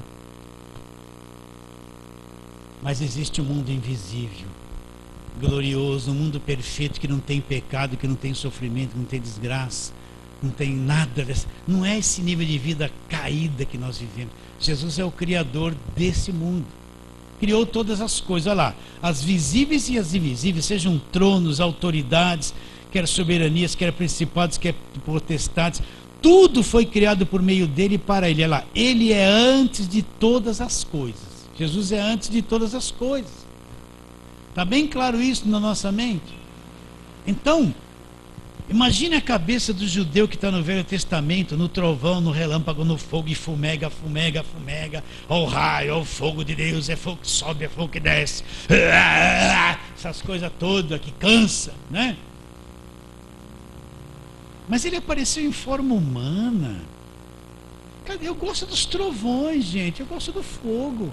Mas existe um mundo invisível, glorioso, um mundo perfeito que não tem pecado, que não tem sofrimento, que não tem desgraça, não tem nada dessa. Não é esse nível de vida caída que nós vivemos. Jesus é o criador desse mundo. Criou todas as coisas, olha lá, as visíveis e as invisíveis, sejam tronos, autoridades, quer soberanias, quer principados, quer potestades, tudo foi criado por meio dele e para ele. Olha lá, ele é antes de todas as coisas. Jesus é antes de todas as coisas. Está bem claro isso na nossa mente? Então, imagine a cabeça do judeu que está no Velho Testamento, no trovão, no relâmpago, no fogo, e fumega, fumega, fumega, ó o raio, ó o fogo de Deus, é fogo que sobe, é fogo que desce, essas coisas todas que cansa, né? Mas ele apareceu em forma humana. Cadê? Eu gosto dos trovões, gente, eu gosto do fogo.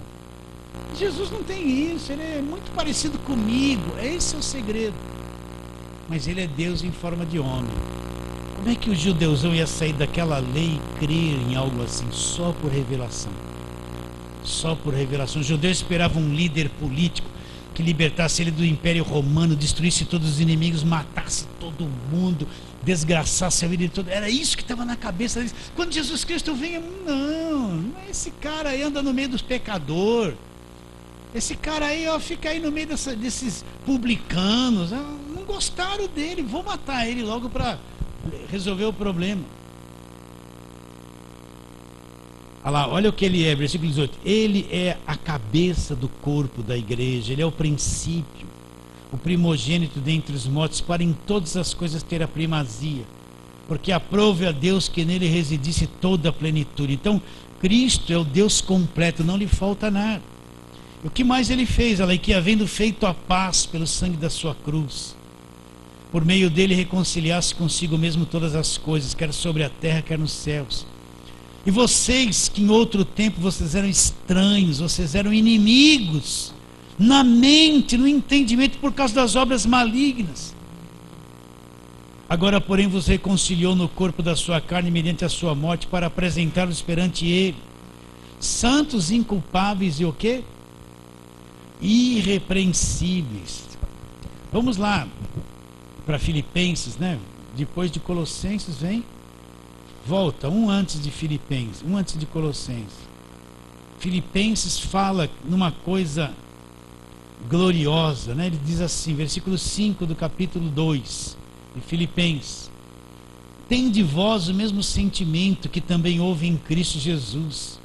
Jesus não tem isso, ele é muito parecido comigo, esse é o segredo. Mas ele é Deus em forma de homem. Como é que o judeuzão ia sair daquela lei e crer em algo assim? Só por revelação. Só por revelação. O judeu esperava um líder político que libertasse ele do Império Romano, destruísse todos os inimigos, matasse todo mundo, desgraçasse a vida de todo. Era isso que estava na cabeça deles. Quando Jesus Cristo vem, não é esse cara aí, anda no meio dos pecadores. Esse cara aí, ó, fica aí no meio desses publicanos. Não gostaram dele, vou matar ele logo para resolver o problema. Olha lá, olha o que ele é, versículo 18. Ele é a cabeça do corpo da igreja, ele é o princípio, o primogênito dentre os mortos, para em todas as coisas ter a primazia, porque aprove a Deus que nele residisse toda a plenitude. Então, Cristo é o Deus completo, não lhe falta nada. O que mais ele fez? Olha aí, que havendo feito a paz pelo sangue da sua cruz, por meio dele reconciliasse consigo mesmo todas as coisas, quer sobre a terra, quer nos céus. E vocês, que em outro tempo vocês eram estranhos, vocês eram inimigos, na mente, no entendimento, por causa das obras malignas. Agora, porém, vos reconciliou no corpo da sua carne mediante a sua morte, para apresentá-los perante ele, santos, inculpáveis e o quê? Irrepreensíveis. Vamos lá para Filipenses, né? Depois de Colossenses vem, volta, um antes de Filipenses, um antes de Colossenses. Filipenses fala numa coisa gloriosa, né? Ele diz assim, versículo 5 do capítulo 2 de Filipenses: tende vós o mesmo sentimento que também houve em Cristo Jesus,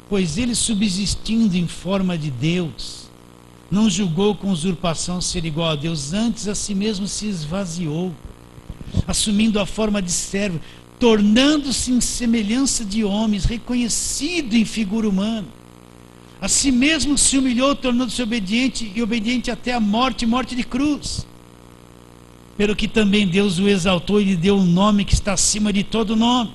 pois ele, subsistindo em forma de Deus, não julgou com usurpação ser igual a Deus, antes a si mesmo se esvaziou, assumindo a forma de servo, tornando-se em semelhança de homens, reconhecido em figura humana. A si mesmo se humilhou, tornando-se obediente, e obediente até a morte, morte de cruz. Pelo que também Deus o exaltou e lhe deu um nome que está acima de todo nome,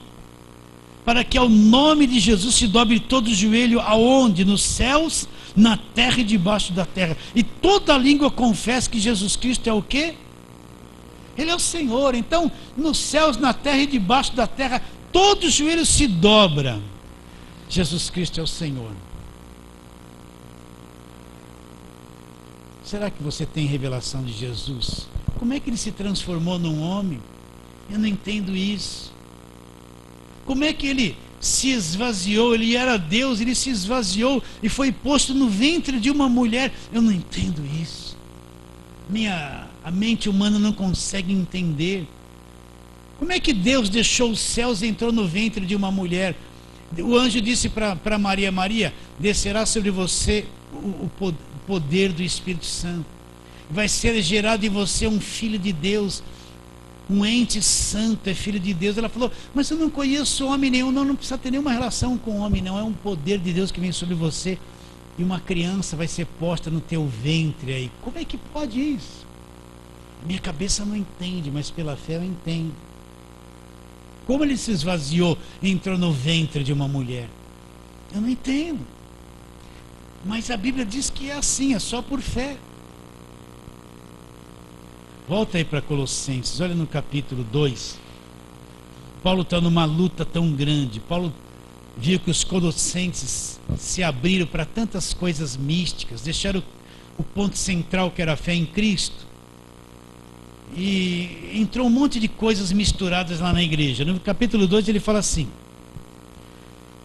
para que ao nome de Jesus se dobre todo o joelho, aonde? Nos céus, na terra e debaixo da terra, e toda língua confesse que Jesus Cristo é o quê? Ele é o Senhor. Então, nos céus, na terra e debaixo da terra, todo joelho se dobra. Jesus Cristo é o Senhor. Será que você tem revelação de Jesus? Como é que ele se transformou num homem? Eu não entendo isso. Como é que ele se esvaziou? Ele era Deus, ele se esvaziou e foi posto no ventre de uma mulher. Eu não entendo isso. A mente humana não consegue entender. Como é que Deus deixou os céus e entrou no ventre de uma mulher? O anjo disse para Maria: Maria, descerá sobre você o poder do Espírito Santo. Vai ser gerado em você um filho de Deus, um ente santo, é filho de Deus. Ela falou: mas eu não conheço homem nenhum. Não precisa ter nenhuma relação com homem, não. É um poder de Deus que vem sobre você. E uma criança vai ser posta no teu ventre aí. Como é que pode isso? Minha cabeça não entende, mas pela fé eu entendo. Como ele se esvaziou e entrou no ventre de uma mulher? Eu não entendo. Mas a Bíblia diz que é assim, é só por fé. Volta aí para Colossenses, olha no capítulo 2. Paulo está numa luta tão grande. Paulo viu que os colossenses se abriram para tantas coisas místicas, deixaram o ponto central, que era a fé em Cristo, e entrou um monte de coisas misturadas lá na igreja. No capítulo 2 ele fala assim: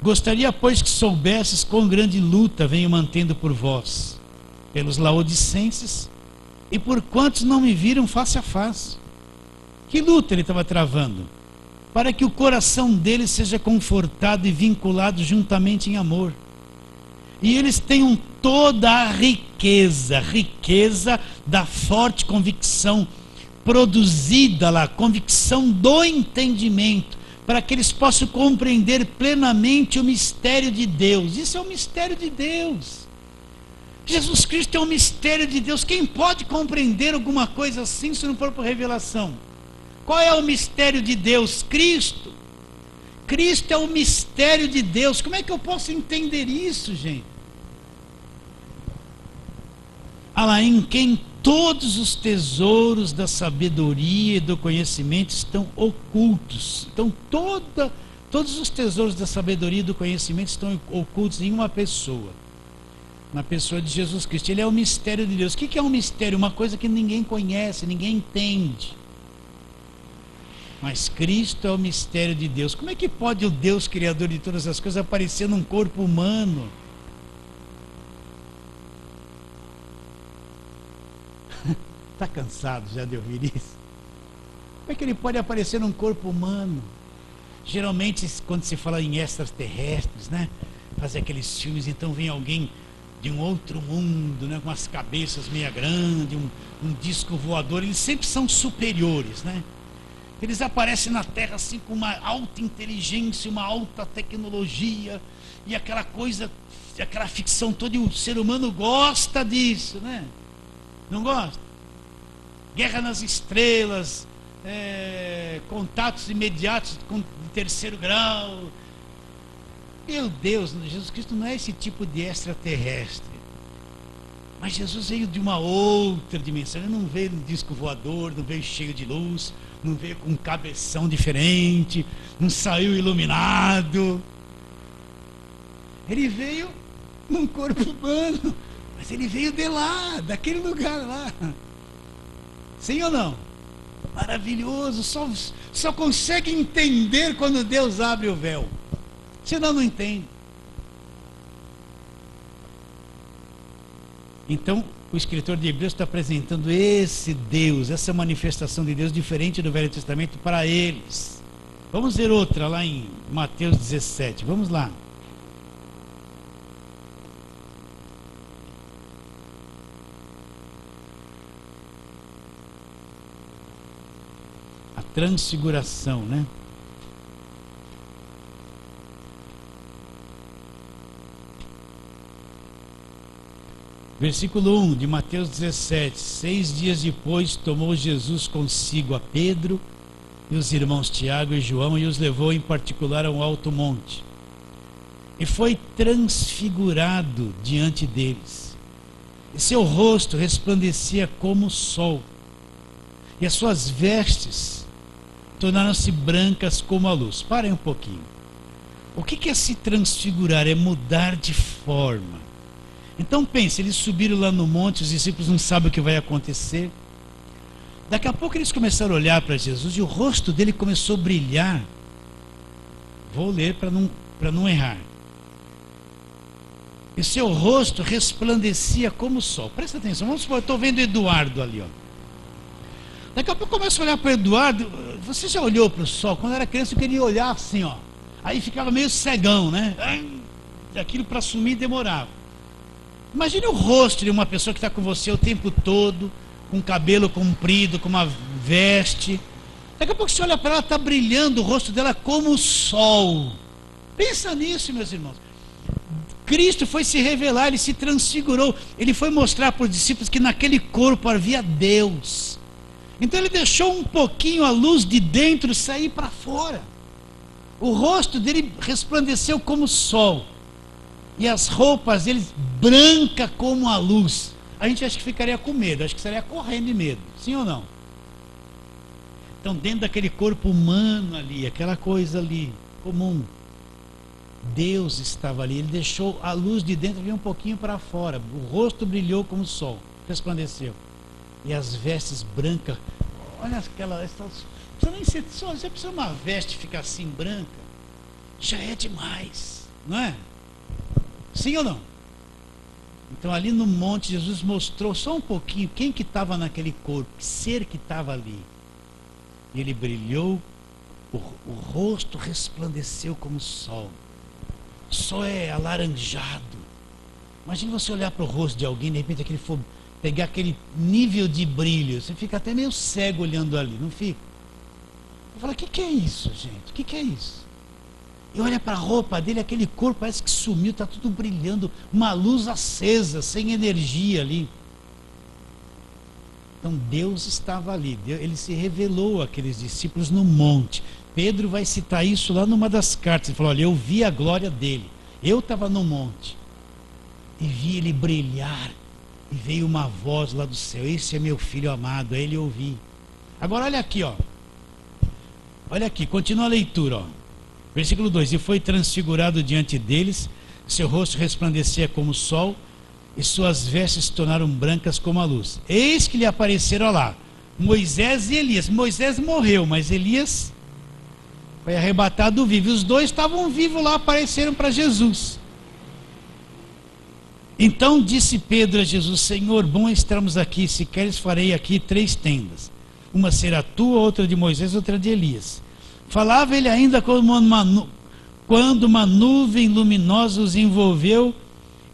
gostaria, pois, que soubesses quão grande luta venho mantendo por vós, pelos laodicenses e por quantos não me viram face a face. Que luta ele estava travando? Para que o coração deles seja confortado e vinculado juntamente em amor, e eles tenham toda a riqueza da forte convicção produzida lá, convicção do entendimento, para que eles possam compreender plenamente o mistério de Deus. Isso é o mistério de Deus. Jesus Cristo é um mistério de Deus. Quem pode compreender alguma coisa assim se não for por revelação? Qual é o mistério de Deus? Cristo. Cristo é o mistério de Deus. Como é que eu posso entender isso, gente? Lá em quem todos os tesouros da sabedoria e do conhecimento estão ocultos. Então todos os tesouros da sabedoria e do conhecimento estão ocultos em uma pessoa. Na pessoa de Jesus Cristo. Ele é o mistério de Deus. O que é um mistério? Uma coisa que ninguém conhece, ninguém entende. Mas Cristo é o mistério de Deus. Como é que pode o Deus criador de todas as coisas aparecer num corpo humano? Está cansado já de ouvir isso? Como é que ele pode aparecer num corpo humano? Geralmente, quando se fala em extraterrestres, né? Fazer aqueles filmes, então vem alguém de um outro mundo, né? Com as cabeças meia grandes, um disco voador. Eles sempre são superiores, né? Eles aparecem na Terra assim com uma alta inteligência, uma alta tecnologia e aquela coisa, aquela ficção toda, e o ser humano gosta disso, né? Não gosta? Guerra nas estrelas, contatos imediatos de terceiro grau. Meu Deus, Jesus Cristo não é esse tipo de extraterrestre. Mas Jesus veio de uma outra dimensão. Ele não veio no disco voador, não veio cheio de luz, não veio com um cabeção diferente, não saiu iluminado. Ele veio num corpo humano, mas ele veio de lá, daquele lugar lá. Sim ou não? Maravilhoso, só consegue entender quando Deus abre o véu. Senão não entende. Então, o escritor de Hebreus está apresentando esse Deus, essa manifestação de Deus diferente do Velho Testamento para eles. Vamos ver outra lá em Mateus 17. Vamos lá. A transfiguração, né? Versículo 1 de Mateus 17. 6 dias depois tomou Jesus consigo a Pedro e os irmãos Tiago e João e os levou em particular a um alto monte. E foi transfigurado diante deles. E seu rosto resplandecia como o sol. E as suas vestes tornaram-se brancas como a luz. Parem um pouquinho. O que é se transfigurar? É mudar de forma. Então pense, eles subiram lá no monte, os discípulos não sabem o que vai acontecer. Daqui a pouco eles começaram a olhar para Jesus e o rosto dele começou a brilhar. Vou ler para não errar. E seu rosto resplandecia como o sol. Presta atenção, vamos supor, eu estou vendo Eduardo ali, ó. Daqui a pouco eu começo a olhar para o Eduardo. Você já olhou para o sol? Quando era criança eu queria olhar assim, ó. Aí ficava meio cegão, né? Aquilo para sumir demorava. Imagine o rosto de uma pessoa que está com você o tempo todo, com cabelo comprido, com uma veste. Daqui a pouco você olha para ela, está brilhando o rosto dela como o sol. Pensa nisso, meus irmãos. Cristo foi se revelar, ele se transfigurou. Ele foi mostrar para os discípulos que naquele corpo havia Deus. Então ele deixou um pouquinho a luz de dentro sair para fora. O rosto dele resplandeceu como o sol. E as roupas dele branca como a luz. A gente acha que ficaria com medo, acho que estaria correndo de medo, sim ou não? Então dentro daquele corpo humano ali, aquela coisa ali, comum, Deus estava ali, ele deixou a luz de dentro vir um pouquinho para fora, o rosto brilhou como o sol, resplandeceu. E as vestes brancas, olha aquela, só você precisa uma veste ficar assim branca, já é demais, não é? Sim ou não? Então ali no monte Jesus mostrou só um pouquinho quem que estava naquele corpo, que ser que estava ali. E ele brilhou, o rosto resplandeceu como o sol. O sol é alaranjado. Imagina você olhar para o rosto de alguém, de repente aquele pegar aquele nível de brilho, você fica até meio cego olhando ali, não fica? Eu falo, o que é isso, gente? O que é isso? E olha para a roupa dele, aquele corpo parece que sumiu, está tudo brilhando, uma luz acesa, sem energia ali. Então Deus estava ali, ele se revelou àqueles discípulos no monte. Pedro vai citar isso lá numa das cartas, ele falou, olha, eu vi a glória dele, eu estava no monte, e vi ele brilhar, e veio uma voz lá do céu, esse é meu filho amado, aí ele ouvi. Agora olha aqui, ó. Olha aqui, continua a leitura, ó. Versículo 2, e foi transfigurado diante deles, seu rosto resplandecia como o sol, e suas vestes se tornaram brancas como a luz. Eis que lhe apareceram lá, Moisés e Elias. Moisés morreu, mas Elias foi arrebatado vivo. Os dois estavam vivos lá, apareceram para Jesus. Então disse Pedro a Jesus, Senhor, bom estarmos aqui, se queres farei aqui 3 tendas. Uma será tua, outra de Moisés, outra de Elias. Falava ele ainda quando uma nuvem luminosa os envolveu,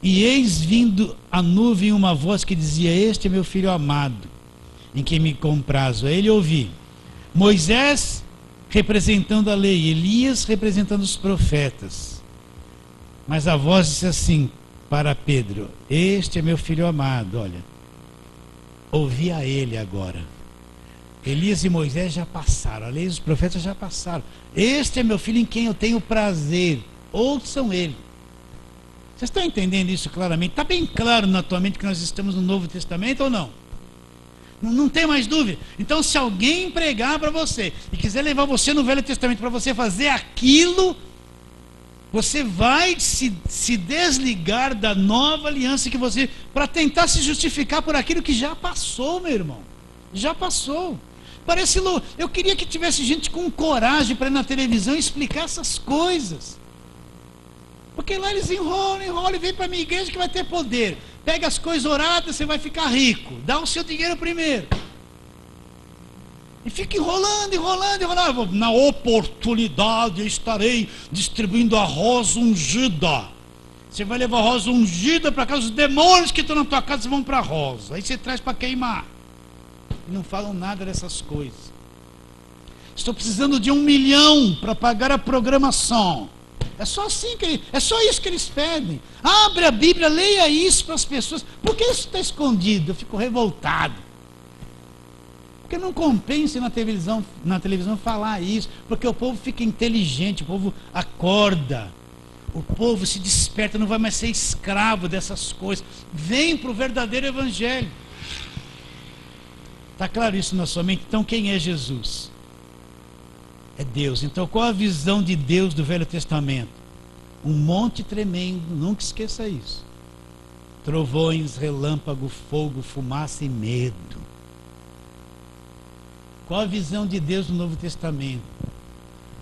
e eis vindo a nuvem uma voz que dizia, este é meu filho amado, em quem me comprazo. A ele ouvi. Moisés representando a lei, Elias representando os profetas. Mas a voz disse assim para Pedro, este é meu filho amado, olha, ouvi a ele agora. Elias e Moisés já passaram, a lei dos profetas já passaram. Este é meu filho em quem eu tenho prazer. Ouçam ele. Vocês estão entendendo isso claramente? Está bem claro na tua mente que nós estamos no Novo Testamento ou não? Não tem mais dúvida. Então, se alguém pregar para você e quiser levar você no Velho Testamento para você fazer aquilo, você vai se desligar da nova aliança que você, para tentar se justificar por aquilo que já passou, meu irmão. Já passou. Parece louco. Eu queria que tivesse gente com coragem para ir na televisão e explicar essas coisas. Porque lá eles enrolam e vem para a minha igreja que vai ter poder. Pega as coisas oradas, você vai ficar rico. Dá o seu dinheiro primeiro. E fica enrolando. Na oportunidade eu estarei distribuindo a rosa ungida. Você vai levar a rosa ungida para casa. Os demônios que estão na tua casa vão para a rosa. Aí você traz para queimar. E não falam nada dessas coisas. Estou precisando de 1 milhão para pagar a programação. É só assim é só isso que eles pedem. Abre a Bíblia, leia isso para as pessoas. Por que isso está escondido? Eu fico revoltado. Porque não compensa na televisão falar isso. Porque o povo fica inteligente, o povo acorda. O povo se desperta, não vai mais ser escravo dessas coisas. Vem para o verdadeiro evangelho. Está claro isso na sua mente? Então quem é Jesus? É Deus. Então qual a visão de Deus do Velho Testamento? Um monte tremendo, nunca esqueça isso. Trovões, relâmpago, fogo, fumaça e medo. Qual a visão de Deus no Novo Testamento?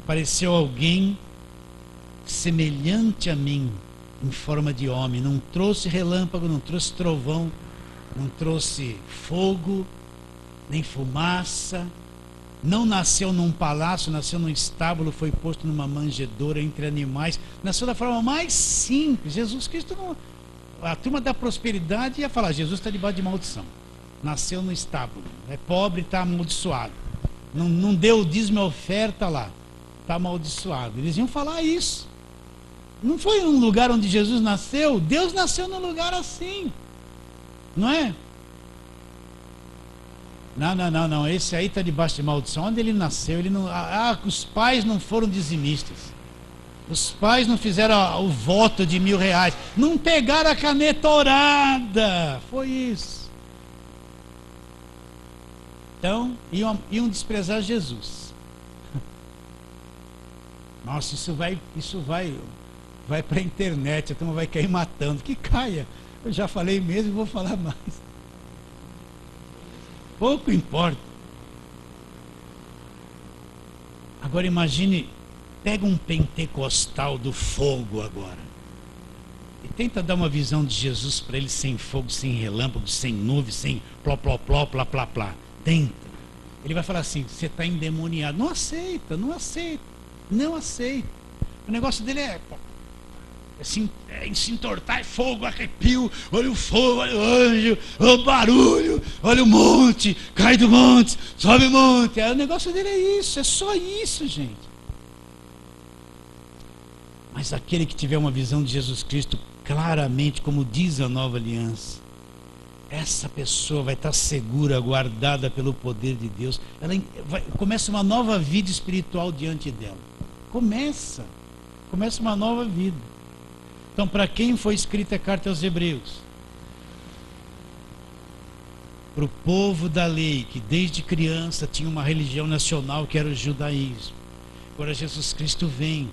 Apareceu alguém semelhante a mim, em forma de homem. Não trouxe relâmpago, não trouxe trovão, não trouxe fogo, nem fumaça. Não nasceu num palácio, nasceu num estábulo, foi posto numa manjedoura entre animais. Nasceu da forma mais simples. Jesus Cristo não... A turma da prosperidade ia falar, Jesus está debaixo de maldição. Nasceu no estábulo. É pobre, está amaldiçoado. Não deu o dízimo e oferta lá. Está amaldiçoado. Eles iam falar isso. Não foi um lugar onde Jesus nasceu. Deus nasceu num lugar assim. Não é? Não, esse aí está debaixo de maldição. Onde ele nasceu? Os pais não foram dizimistas. Os pais não fizeram o voto de R$1.000. Não pegaram a caneta orada. Foi isso. Então, iam desprezar Jesus. Nossa, isso vai para a internet. A turma vai cair matando. Que caia. Eu já falei mesmo e vou falar mais. Pouco importa. Agora imagine, pega um pentecostal do fogo agora e tenta dar uma visão de Jesus para ele sem fogo, sem relâmpago, sem nuvem, sem pló, pló, pló, plá, plá, plá. Tenta. Ele vai falar assim, você está endemoniado. Não aceita. O negócio dele é se entortar, é fogo, arrepio, olha o fogo, olha o anjo, olha o barulho, olha o monte, cai do monte, sobe o monte. O negócio dele é isso, é só isso, gente. Mas aquele que tiver uma visão de Jesus Cristo claramente, como diz a nova aliança, essa pessoa vai estar segura, guardada pelo poder de Deus. Começa uma nova vida espiritual diante dela. Começa uma nova vida. Então, para quem foi escrita a carta aos Hebreus? Para o povo da lei, que desde criança tinha uma religião nacional que era o judaísmo. Agora Jesus Cristo vem,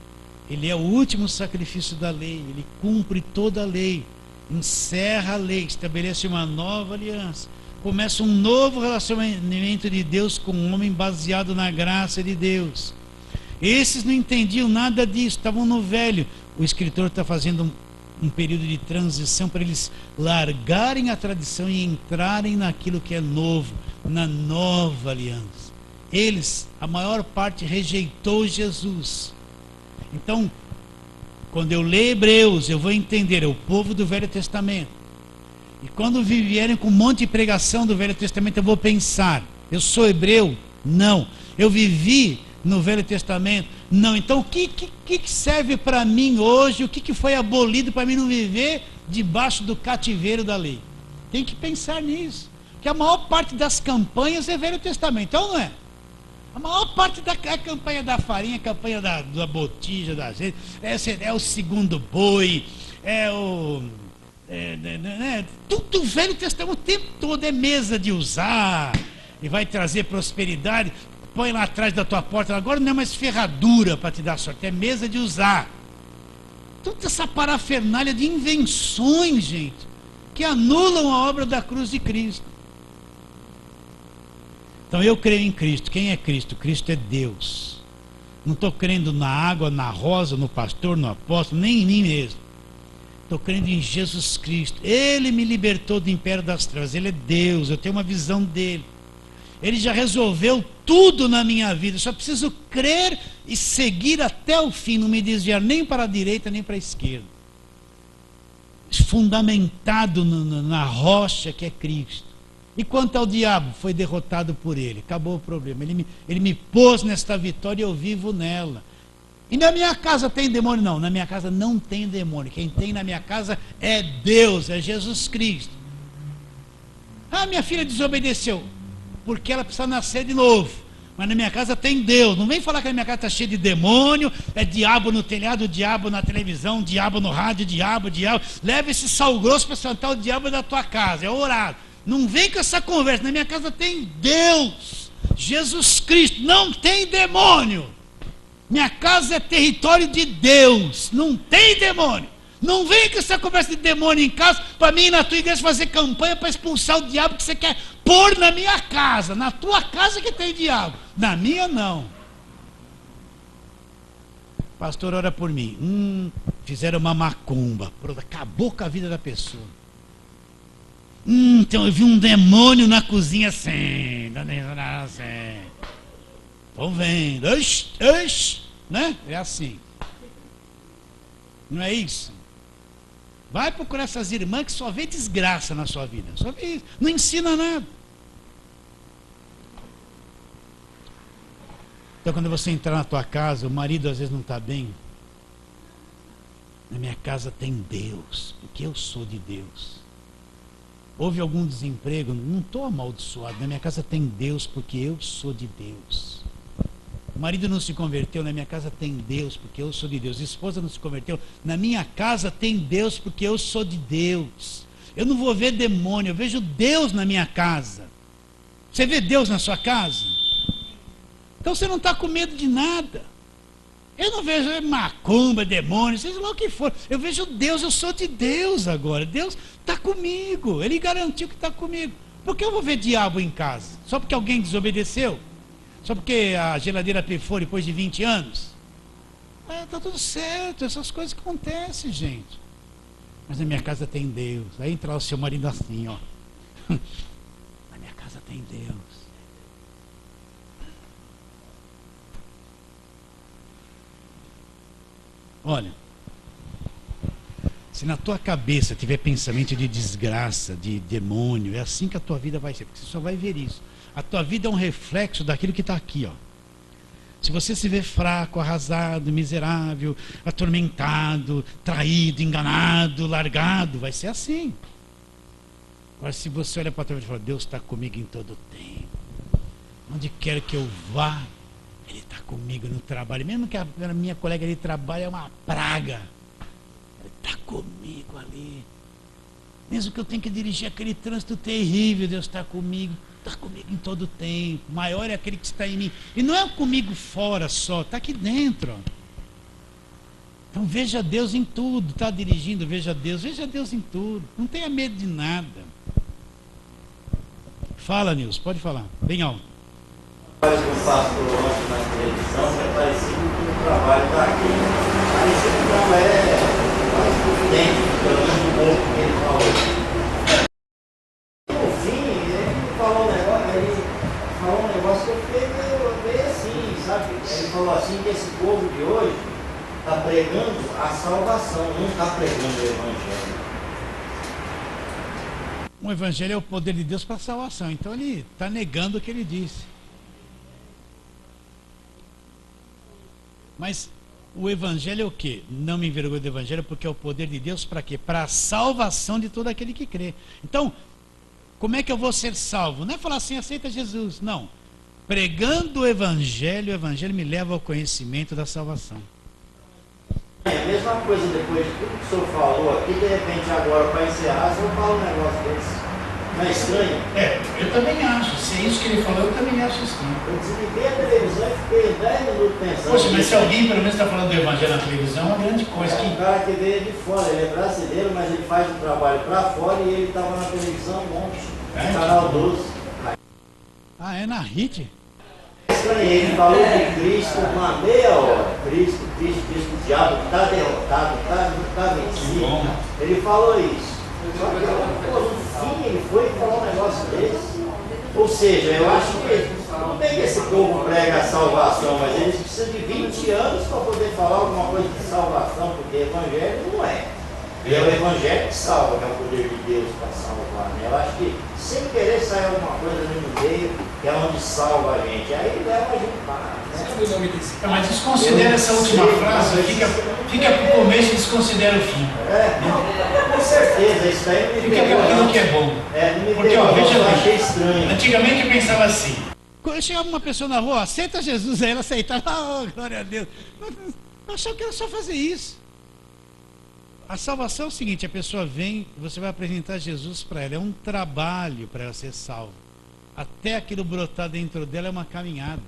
ele é o último sacrifício da lei, ele cumpre toda a lei, encerra a lei, estabelece uma nova aliança, começa um novo relacionamento de Deus com o homem baseado na graça de Deus. Esses não entendiam nada disso, estavam no velho. O escritor está fazendo um período de transição para eles largarem a tradição e entrarem naquilo que é novo, na nova aliança. Eles, a maior parte, rejeitou Jesus. Então, quando eu ler Hebreus, eu vou entender, é o povo do Velho Testamento. E quando vierem com um monte de pregação do Velho Testamento, eu vou pensar, eu sou hebreu? Não. Eu vivi no Velho Testamento? Não. Então o que serve para mim hoje? O que foi abolido para mim não viver debaixo do cativeiro da lei? Tem que pensar nisso. Porque a maior parte das campanhas é Velho Testamento, então não é? A maior parte da campanha da farinha, a campanha da botija, da azeite, é o segundo boi, Tudo o Velho Testamento o tempo todo é mesa de usar, e vai trazer prosperidade. Põe lá atrás da tua porta, agora não é mais ferradura para te dar sorte, é mesa de usar. Toda essa parafernália de invenções, gente, que anulam a obra da cruz de Cristo. Então eu creio em Cristo. Quem é Cristo? Cristo é Deus. Não estou crendo na água, na rosa, no pastor, no apóstolo, nem em mim mesmo. Estou crendo em Jesus Cristo. Ele me libertou do império das trevas. Ele é Deus, eu tenho uma visão dele. Ele já resolveu tudo na minha vida. Eu só preciso crer e seguir até o fim, não me desviar nem para a direita nem para a esquerda. Fundamentado na rocha que é Cristo. E quanto ao diabo, foi derrotado por ele. Acabou o problema. Ele me pôs nesta vitória e eu vivo nela. E na minha casa tem demônio? Não, na minha casa não tem demônio. Quem tem na minha casa é Deus, é Jesus Cristo. Ah, minha filha desobedeceu, porque ela precisa nascer de novo. Mas na minha casa tem Deus. Não vem falar que na minha casa está cheio de demônio, é diabo no telhado, diabo na televisão, diabo no rádio, diabo. Leva esse sal grosso para sentar o diabo da tua casa, é orado. Não vem com essa conversa. Na minha casa tem Deus, Jesus Cristo, não tem demônio. Minha casa é território de Deus, não tem demônio. Não vem com essa conversa de demônio em casa para mim ir na tua igreja fazer campanha para expulsar o diabo que você quer pôr na minha casa. Na tua casa que tem diabo, na minha não. Pastor, ora por mim. Fizeram uma macumba, acabou com a vida da pessoa. Então eu vi um demônio na cozinha assim. Estão vendo, né? É assim. Não é isso? Vai procurar essas irmãs que só vê desgraça na sua vida. Só vê isso. Não ensina nada. Então quando você entrar na tua casa, o marido às vezes não está bem. Na minha casa tem Deus, porque eu sou de Deus. Houve algum desemprego? Não estou amaldiçoado. Na minha casa tem Deus, porque eu sou de Deus. O marido não se converteu, na minha casa tem Deus, porque eu sou de Deus. A esposa não se converteu, na minha casa tem Deus, porque eu sou de Deus. Eu não vou ver demônio, eu vejo Deus na minha casa. Você vê Deus na sua casa? Então você não está com medo de nada. Eu não vejo macumba, demônio, seja lá o que for. Eu vejo Deus, eu sou de Deus agora. Deus está comigo, Ele garantiu que está comigo. Por que eu vou ver diabo em casa? Só porque alguém desobedeceu? Só porque a geladeira pifou depois de 20 anos? Está tudo certo, essas coisas que acontecem, gente. Mas na minha casa tem Deus. Aí entra o seu marido assim, ó. Na minha casa tem Deus. Olha, se na tua cabeça tiver pensamento de desgraça, de demônio, é assim que a tua vida vai ser, porque você só vai ver isso. A tua vida é um reflexo daquilo que está aqui, ó. Se você se vê fraco, arrasado, miserável, atormentado, traído, enganado, largado, vai ser assim. Agora, se você olha para trás e fala, Deus está comigo em todo o tempo. Onde quer que eu vá, Ele está comigo no trabalho. Mesmo que a minha colega de trabalho é uma praga, Ele está comigo ali. Mesmo que eu tenha que dirigir aquele trânsito terrível, Deus está comigo. Está comigo em todo o tempo. Maior é aquele que está em mim. E não é comigo fora só, está aqui dentro. Ó. Então veja Deus em tudo. Está dirigindo, veja Deus em tudo. Não tenha medo de nada. Fala, Nilson, pode falar. Bem alto. Eu faço ontem na televisão, é parecido com o trabalho daqui. Parecido não é evidente, pelo menos do pouco que ele falou. No fim, ele falou um negócio que eu fiquei meio assim, sabe? Ele falou assim que esse povo de hoje está pregando a salvação, não está pregando o Evangelho. O Evangelho é o poder de Deus para a salvação. Então ele está negando o que ele disse. Mas o Evangelho é o quê? Não me envergonho do Evangelho, porque é o poder de Deus para quê? Para a salvação de todo aquele que crê. Então, como é que eu vou ser salvo? Não é falar assim, aceita Jesus. Não. Pregando o Evangelho me leva ao conhecimento da salvação. É a mesma coisa depois de tudo que o senhor falou aqui, de repente agora para encerrar, o senhor fala um negócio desse. Não é estranho? Eu também acho. Se é isso que ele falou, eu também acho estranho. Eu desliguei a televisão e fiquei 10 minutos pensando. Poxa, mas se alguém pelo menos está falando do evangelho na televisão, é uma grande coisa. É um cara que veio de fora, ele é brasileiro, mas ele faz um trabalho para fora e ele estava na televisão um monte, no canal 12. Ah, é na HIT? Estranhei, ele falou de Cristo uma meia hora. Cristo, o diabo está derrotado, está vencido. Ele falou isso. Só que, no fim, ele foi falar um negócio desse. Ou seja, eu acho que não tem que esse povo prega a salvação, mas eles precisam de 20 anos para poder falar alguma coisa de salvação, porque evangelho não é. É o evangelho que salva, que é o poder de Deus para salvar. Né? Eu acho que sem querer sair alguma coisa no meio, que é onde salva a gente. Aí leva a gente para. Né? Mas desconsidera essa última frase, fica para o começo e desconsidera o fim. Com certeza, isso aí não me fica pegou, aquilo que é bom. Não me Porque, pegou, ó, veja eu bem, achei estranho. antigamente eu pensava assim. Quando chegava uma pessoa na rua, aceita Jesus, aí ela aceitava, glória a Deus. Eu achava que era só fazer isso. A salvação é o seguinte, a pessoa vem, você vai apresentar Jesus para ela, é um trabalho para ela ser salva. Até aquilo brotar dentro dela é uma caminhada.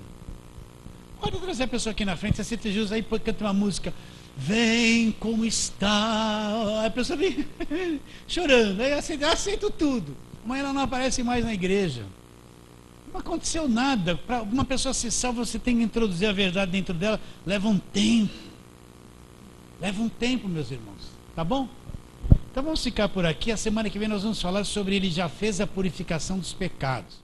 Pode trazer a pessoa aqui na frente, você aceita Jesus, aí canta uma música, vem como está, a pessoa vem chorando, aí eu aceito tudo, mas ela não aparece mais na igreja. Não aconteceu nada, para uma pessoa ser salva você tem que introduzir a verdade dentro dela, leva um tempo, meus irmãos. Tá bom? Então vamos ficar por aqui. A semana que vem nós vamos falar sobre ele já fez a purificação dos pecados.